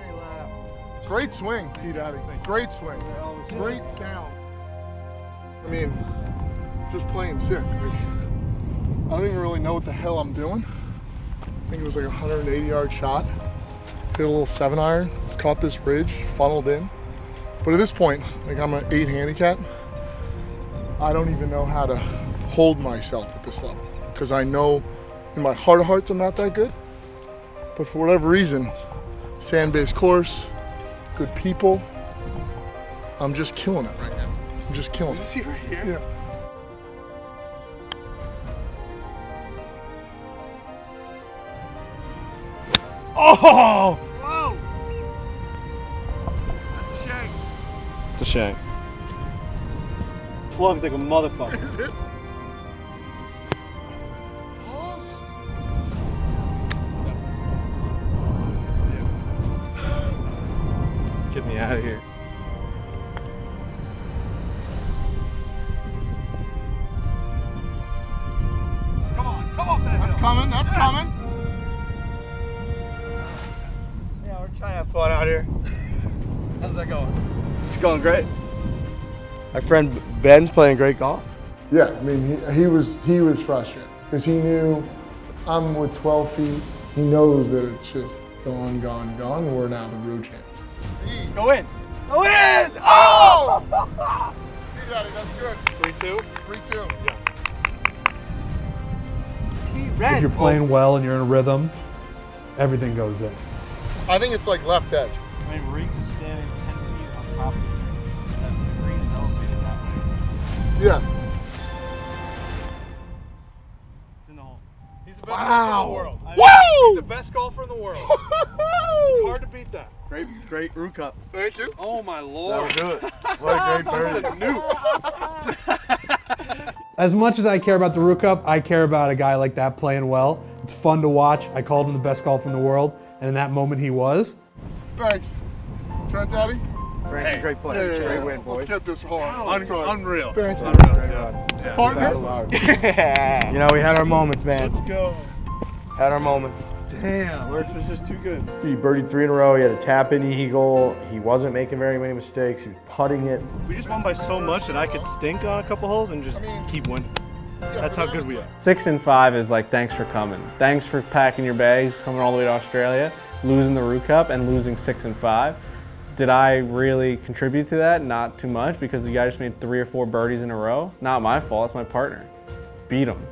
Great swing, T-Daddy. Great swing. Great sound. I mean, just playing sick. Like, I don't even really know what the hell I'm doing. I think it was like a 180-yard shot. Hit a little 7-iron, caught this ridge, funneled in. But at this point, like I'm an 8 handicap, I don't even know how to hold myself at this level. Because I know in my heart of hearts I'm not that good. But for whatever reason, sand-based course, good people, I'm just killing it right now. I'm just killing it. See right here? Yeah. Oh! Whoa! That's a shank. It's a shank. Plugged like a motherfucker. Is it? Pause. Get me out of here. Come on, That's coming, that's coming. Yeah, we're trying to have fun out here. How's that going? It's going great. My friend Ben's playing great golf. Yeah, I mean, he was frustrated because he knew I'm with 12 feet. He knows that it's just gone, gone, gone, and we're now the Roo champs. Go in. Go in! Oh! See, Daddy, that's good. 3-2. 3-2. Yeah. If you're playing well and you're in a rhythm, everything goes in. I think it's like left edge. I mean, Riggs is standing 10 feet on top of the greens. That green is elevated that way. Yeah. It's in the hole. He's the best golfer in Wow. the world. Woo! He's the best golfer in the world. It's hard to beat that. Great Roo Cup. Thank you. Oh my lord. Do it. What a great birdie. Just a nuke. As much as I care about the Roo Cup, I care about a guy like that playing well. It's fun to watch. I called him the best golfer in the world, and in that moment he was. Thanks. Trent, Daddy? Frankie, great play. Yeah, Great win, boys. Let's get this hard. Sorry. Unreal. Thank you. Unreal. Great Yeah. run. Yeah. Partner? You know, we had our moments, man. Let's go. Had our moments. Damn. Lurch was just too good. He birdied 3 in a row. He had a tap-in eagle. He wasn't making very many mistakes. He was putting it. We just won by so much that I could stink on a couple holes and just keep winning. That's how good we are. 6 and 5 is like, thanks for coming. Thanks for packing your bags, coming all the way to Australia, losing the Roo Cup and losing 6 and 5. Did I really contribute to that? Not too much, because the guy just made 3 or 4 birdies in a row. Not my fault, it's my partner. Beat him.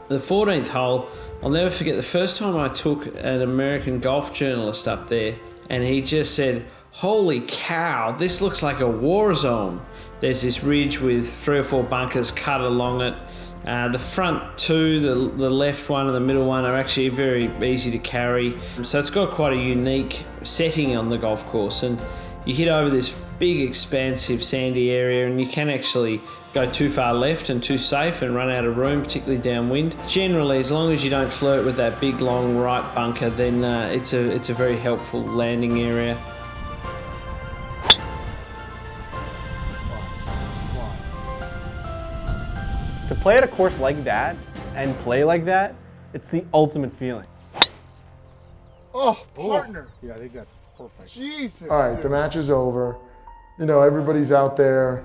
The 14th hole, I'll never forget the first time I took an American golf journalist up there, and he just said, "Holy cow, this looks like a war zone." There's this ridge with 3 or 4 bunkers cut along it. The front 2, the left one and the middle one are actually very easy to carry. So it's got quite a unique setting on the golf course, and you hit over this big expansive sandy area, and you can actually go too far left and too safe and run out of room, particularly downwind. Generally, as long as you don't flirt with that big long right bunker, then it's a very helpful landing area. To play at a course like that and play like that, it's the ultimate feeling. Oh, partner. Yeah, I think that's perfect. Jesus. All right, the match is over. You know, everybody's out there.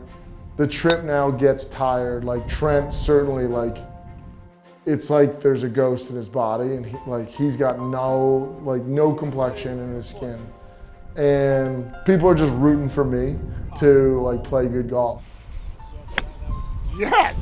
The trip now gets tired. Like Trent certainly, like, it's like there's a ghost in his body, and he's got no complexion in his skin. And people are just rooting for me to like play good golf. Yes!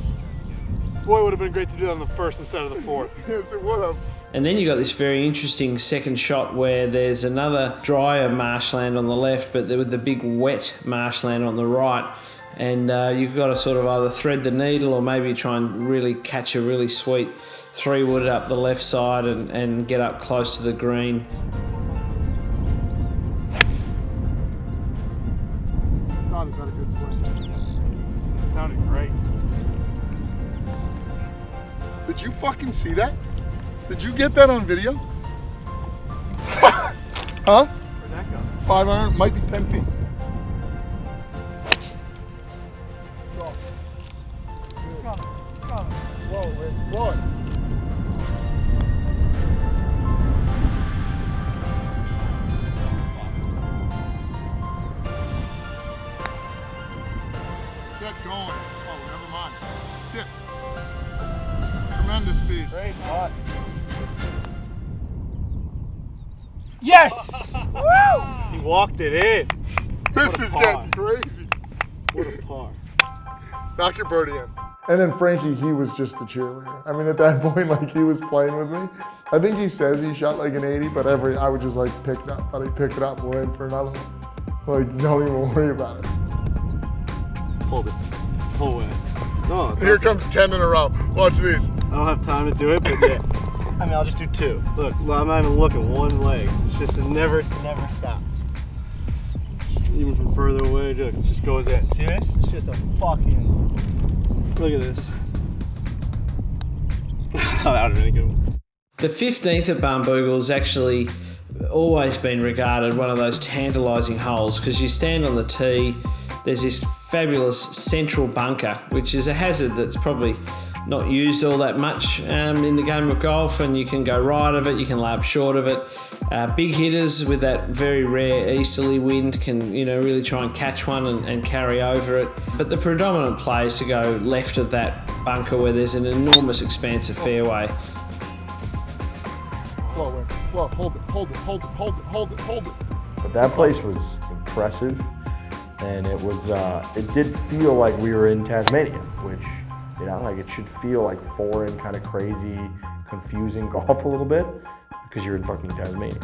Boy, it would have been great to do that on the first instead of the fourth. Yes, it would have. And then you got this very interesting second shot where there's another drier marshland on the left, but with the big wet marshland on the right. And you've got to sort of either thread the needle or maybe try and really catch a really sweet 3-wood up the left side and get up close to the green. God, is that a good swing? It sounded great. Did you fucking see that? Did you get that on video? Huh? Where'd that go? 5 iron, might be 10 feet. Whoa, we're blowing. Get going. Oh, never mind. Sit. Tremendous speed. Great putt. Yes! Woo! He walked it in. This is getting crazy. What a par. Knock your birdie in. And then Frankie, he was just the cheerleader. I mean, at that point, like, he was playing with me. I think he says he shot like an 80, but I would just like pick it up. But he picked it up, we're in for another one. Like, don't even worry about it. Hold it. Whole way. No, it's Here not- comes 10 in a row. Watch these. I don't have time to do it, but yeah. I mean, I'll just do 2. Look, I'm not even looking. One leg. It's just, it never stops. Even from further away, look, it just goes in. See this? It's just a fucking, look at this. That would have been a good one. The 15th at Barnbougle has actually always been regarded one of those tantalising holes because you stand on the tee, there's this fabulous central bunker, which is a hazard that's probably not used all that much in the game of golf, and you can go right of it, you can lay up short of it. Big hitters with that very rare easterly wind can, really try and catch one and carry over it. But the predominant play is to go left of that bunker where there's an enormous expanse of fairway. Whoa, hold it. But that place was impressive, and it was, it did feel like we were in Tasmania, which, you know, like it should feel like foreign, kind of crazy, confusing golf a little bit, because you're in fucking Tasmania.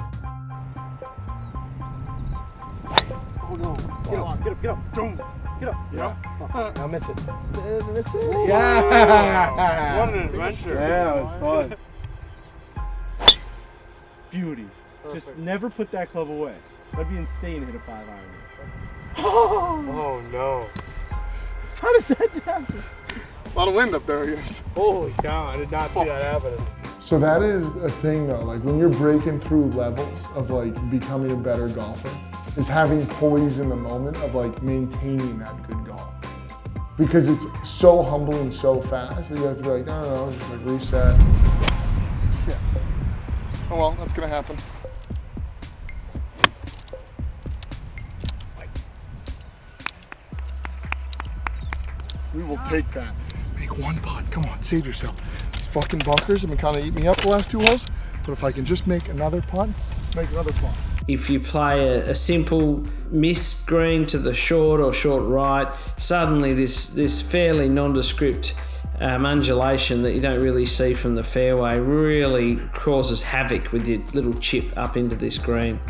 Oh no. Get up. Boom. Get up. Yeah. Now miss it. Yeah! What an adventure. Yeah, it was fun. Beauty. Just never put that club away. That'd be insane to hit a 5-iron. Oh no. How does that happen? A lot of wind up there, yes. Holy cow, I did not see that happening. So that is a thing though, like when you're breaking through levels of like becoming a better golfer, is having poise in the moment of like maintaining that good golf. Because it's so humbling so fast that you have to be like, no, just like reset. Yeah. Oh well, that's gonna happen. We will take that. Make one putt, come on, save yourself. These fucking bunkers have been kind of eating me up the last 2 holes, but if I can just make another putt, make another putt. If you play a simple missed green to the short or short right, suddenly this fairly nondescript undulation that you don't really see from the fairway really causes havoc with your little chip up into this green.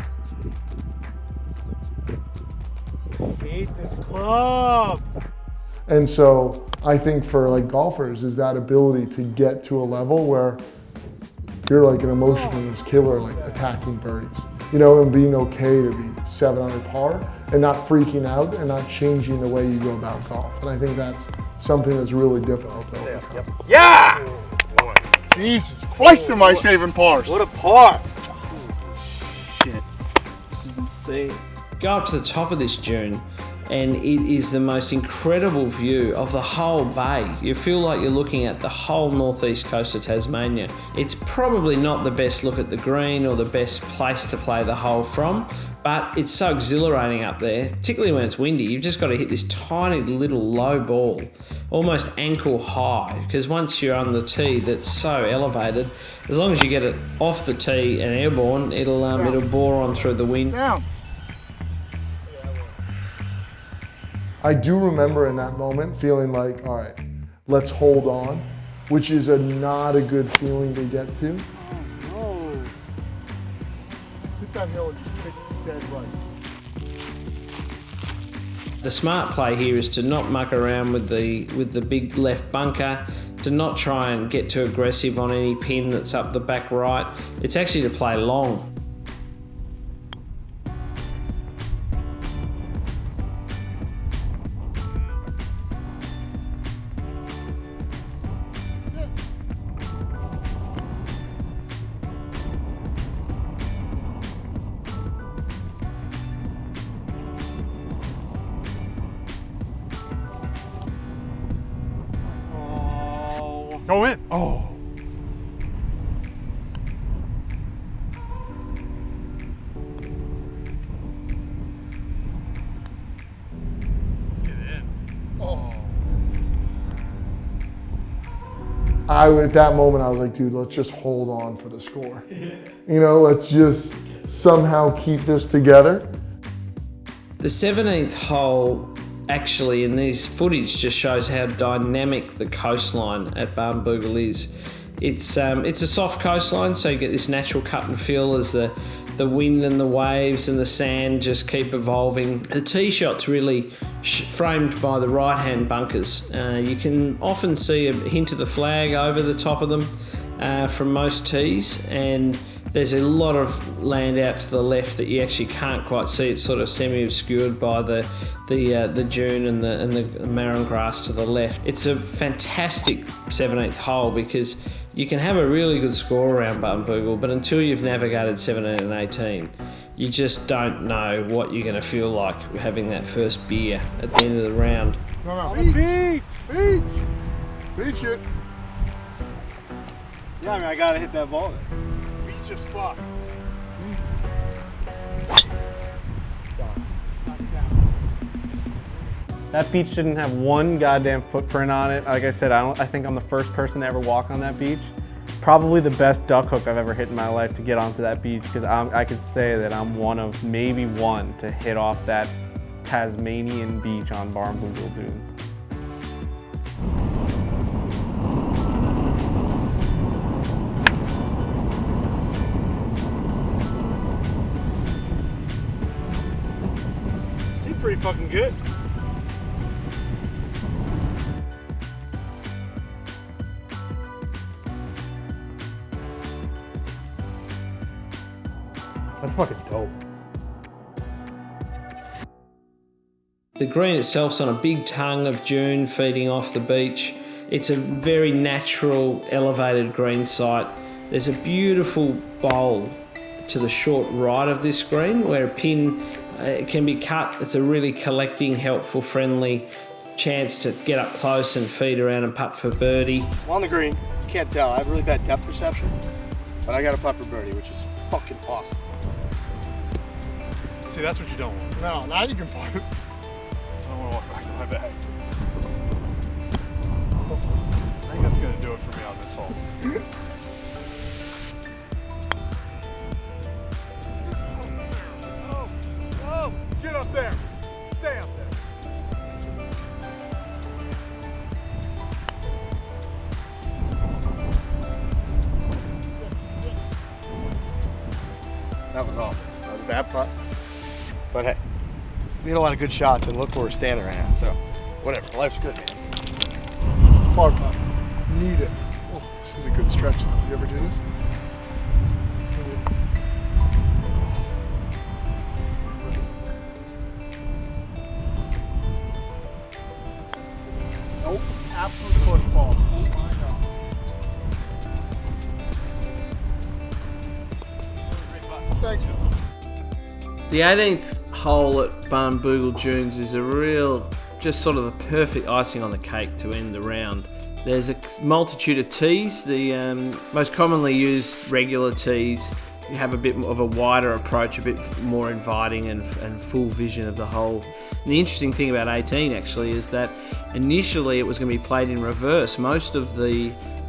I hate this club. And so I think for like golfers is that ability to get to a level where you're like an emotionless killer, like attacking birdies, you know, and being okay to be 7 under par and not freaking out and not changing the way you go about golf. And I think that's something that's really difficult to overcome. Yeah! Jesus Christ, am I saving pars? What a par! Shit. This is insane. Go up to the top of this dune and it is the most incredible view of the whole bay. You feel like you're looking at the whole northeast coast of Tasmania. It's probably not the best look at the green or the best place to play the hole from, but it's so exhilarating up there, particularly when it's windy. You've just got to hit this tiny little low ball, almost ankle high, because once you're on the tee that's so elevated, as long as you get it off the tee and airborne, it'll bore on through the wind. Down. I do remember in that moment feeling like, all right, let's hold on, which is not a good feeling to get to. Oh, no. Hit that hill and just kick dead right. The smart play here is to not muck around with the big left bunker, to not try and get too aggressive on any pin that's up the back right. It's actually to play long. Go in. Oh. Get in. Oh. At that moment, I was like, dude, let's just hold on for the score. You know, let's just somehow keep this together. The 17th hole actually in this footage just shows how dynamic the coastline at Barnbougle is. It's a soft coastline, so you get this natural cut and feel as the wind and the waves and the sand just keep evolving. The tee shot's really framed by the right-hand bunkers. You can often see a hint of the flag over the top of them from most tees, and there's a lot of land out to the left that you actually can't quite see. It's sort of semi-obscured by the dune and the marron grass to the left. It's a fantastic 17th hole because you can have a really good score around Barnbougle, but until you've navigated 17 and 18, you just don't know what you're going to feel like having that first beer at the end of the round. No, Beach! beach it. Yeah, I mean, I gotta hit that ball there. Beach as fuck. That beach didn't have one goddamn footprint on it. Like I said, I think I'm the first person to ever walk on that beach. Probably the best duck hook I've ever hit in my life to get onto that beach, because I could say that I'm one of maybe one to hit off that Tasmanian beach on Barnbougle Dunes. Seems pretty fucking good. That's fucking dope. The green itself's on a big tongue of dune feeding off the beach. It's a very natural, elevated green site. There's a beautiful bowl to the short right of this green where a pin can be cut. It's a really collecting, helpful, friendly chance to get up close and feed around and putt for birdie. I'm on the green. Can't tell. I have really bad depth perception, but I got a putt for birdie, which is fucking awesome. See, that's what you don't want. No, now you can putt. I don't want to walk back to my bag. I think that's going to do it for me on this hole. Oh, get up there. Stay up there. That was awful. That was a bad putt. But hey, we had a lot of good shots, and look where we're standing right now. So, whatever. Life's good, man. Par putt. Need it. Oh, this is a good stretch though. You ever do this? Nope. Absolute football. Thanks. The 18th hole at Barnbougle Dunes is a real, just sort of the perfect icing on the cake to end the round. There's a multitude of tees. The most commonly used regular tees have a bit of a wider approach, a bit more inviting and full vision of the hole. And the interesting thing about 18 actually is that initially it was going to be played in reverse. Most of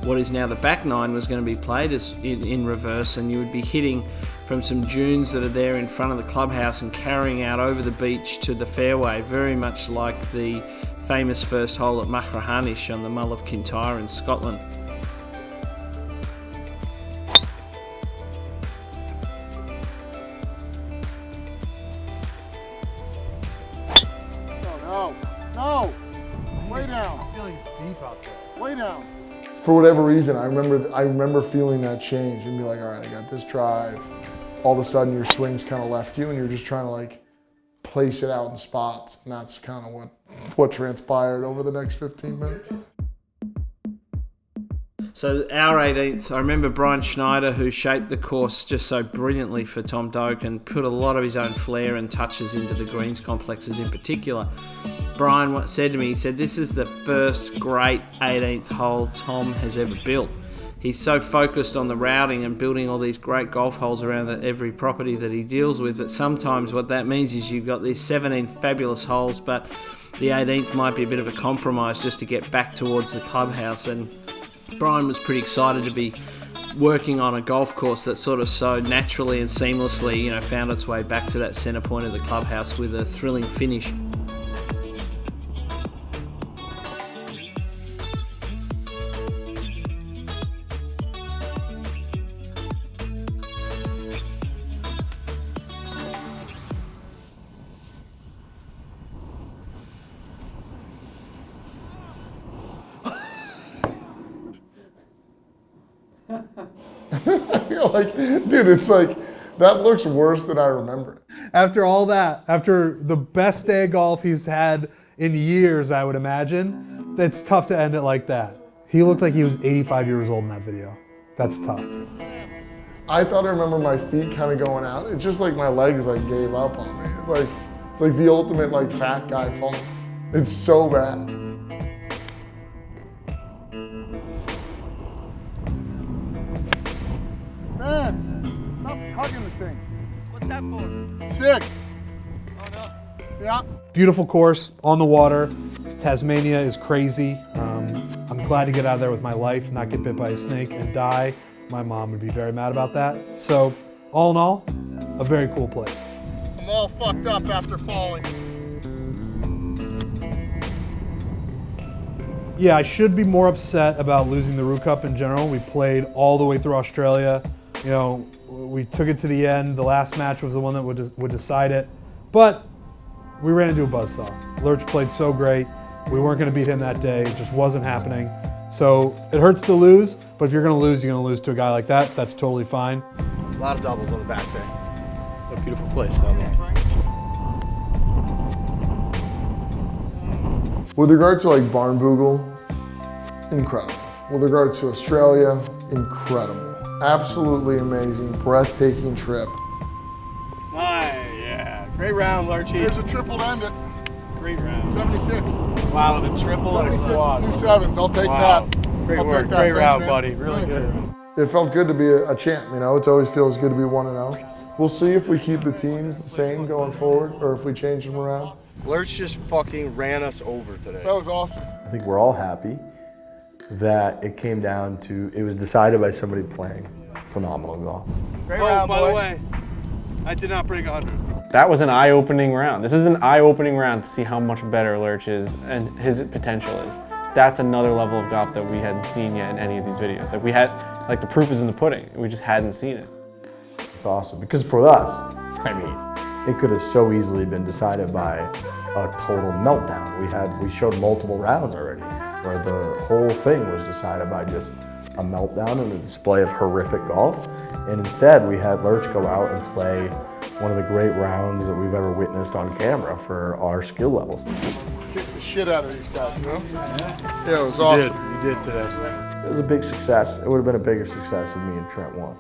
what is now the back nine was going to be played as in reverse, and you would be hitting from some dunes that are there in front of the clubhouse and carrying out over the beach to the fairway, very much like the famous first hole at Machrihanish on the Mull of Kintyre in Scotland. No! Way down. I'm feeling deep out there. Way down. For whatever reason, I remember feeling that change and be like, all right, I got this drive. All of a sudden your swing's kind of left you and you're just trying to like place it out in spots. And that's kind of what transpired over the next 15 minutes. So our 18th, I remember Brian Schneider, who shaped the course just so brilliantly for Tom Doak and put a lot of his own flair and touches into the greens complexes in particular. Brian said to me, he said, this is the first great 18th hole Tom has ever built. He's so focused on the routing and building all these great golf holes around every property that he deals with that sometimes what that means is you've got these 17 fabulous holes, but the 18th might be a bit of a compromise just to get back towards the clubhouse. And Brian was pretty excited to be working on a golf course that sort of so naturally and seamlessly, found its way back to that centre point of the clubhouse with a thrilling finish. Like, dude, it's like, that looks worse than I remember. After all that, after the best day of golf he's had in years, I would imagine, it's tough to end it like that. He looked like he was 85 years old in that video. That's tough. I thought I remember my feet kind of going out. It's just like my legs like gave up on me. Like, it's like the ultimate like fat guy fall. It's so bad. Man, stop tugging the thing. What's that for? 6. Oh no. Yeah. Beautiful course on the water. Tasmania is crazy. I'm glad to get out of there with my life, not get bit by a snake and die. My mom would be very mad about that. So, all in all, a very cool place. I'm all fucked up after falling. Yeah, I should be more upset about losing the Roo Cup in general. We played all the way through Australia. You know, we took it to the end. The last match was the one that would decide it. But we ran into a buzzsaw. Lurch played so great. We weren't going to beat him that day. It just wasn't happening. So it hurts to lose, but if you're going to lose, you're going to lose to a guy like that. That's totally fine. A lot of doubles on the back there. It's a beautiful place down there. With regard to like Barnbougle, incredible. With regards to Australia, incredible. Absolutely amazing, breathtaking trip. Yeah, great round, Lurchy. There's a triple to end it. Great round. 76. Wow, with a triple and a 76 quad. with 2 sevens. I'll take that. Great I'll work, take that. great Thanks, round, man. buddy. Really Thanks. good. It felt good to be a champ, you know? It always feels good to be 1-0. We'll see if we keep the teams the same going forward or if we change them around. Lurch just fucking ran us over today. That was awesome. I think we're all happy that it came down to, it was decided by somebody playing phenomenal golf. Great Oh, round, by boy. the way, I did not break 100. That was an eye-opening round. This is an eye-opening round to see how much better Lurch is and his potential is. That's another level of golf that we hadn't seen yet in any of these videos. Like we had, like the proof is in the pudding. We just hadn't seen it. It's awesome because for us, I mean, it could have so easily been decided by a total meltdown. We showed multiple rounds already where the whole thing was decided by just a meltdown and a display of horrific golf. And instead, we had Lurch go out and play one of the great rounds that we've ever witnessed on camera for our skill levels. Kick the shit out of these guys, you know? Yeah, it was awesome. You did today. It was a big success. It would have been a bigger success if me and Trent won.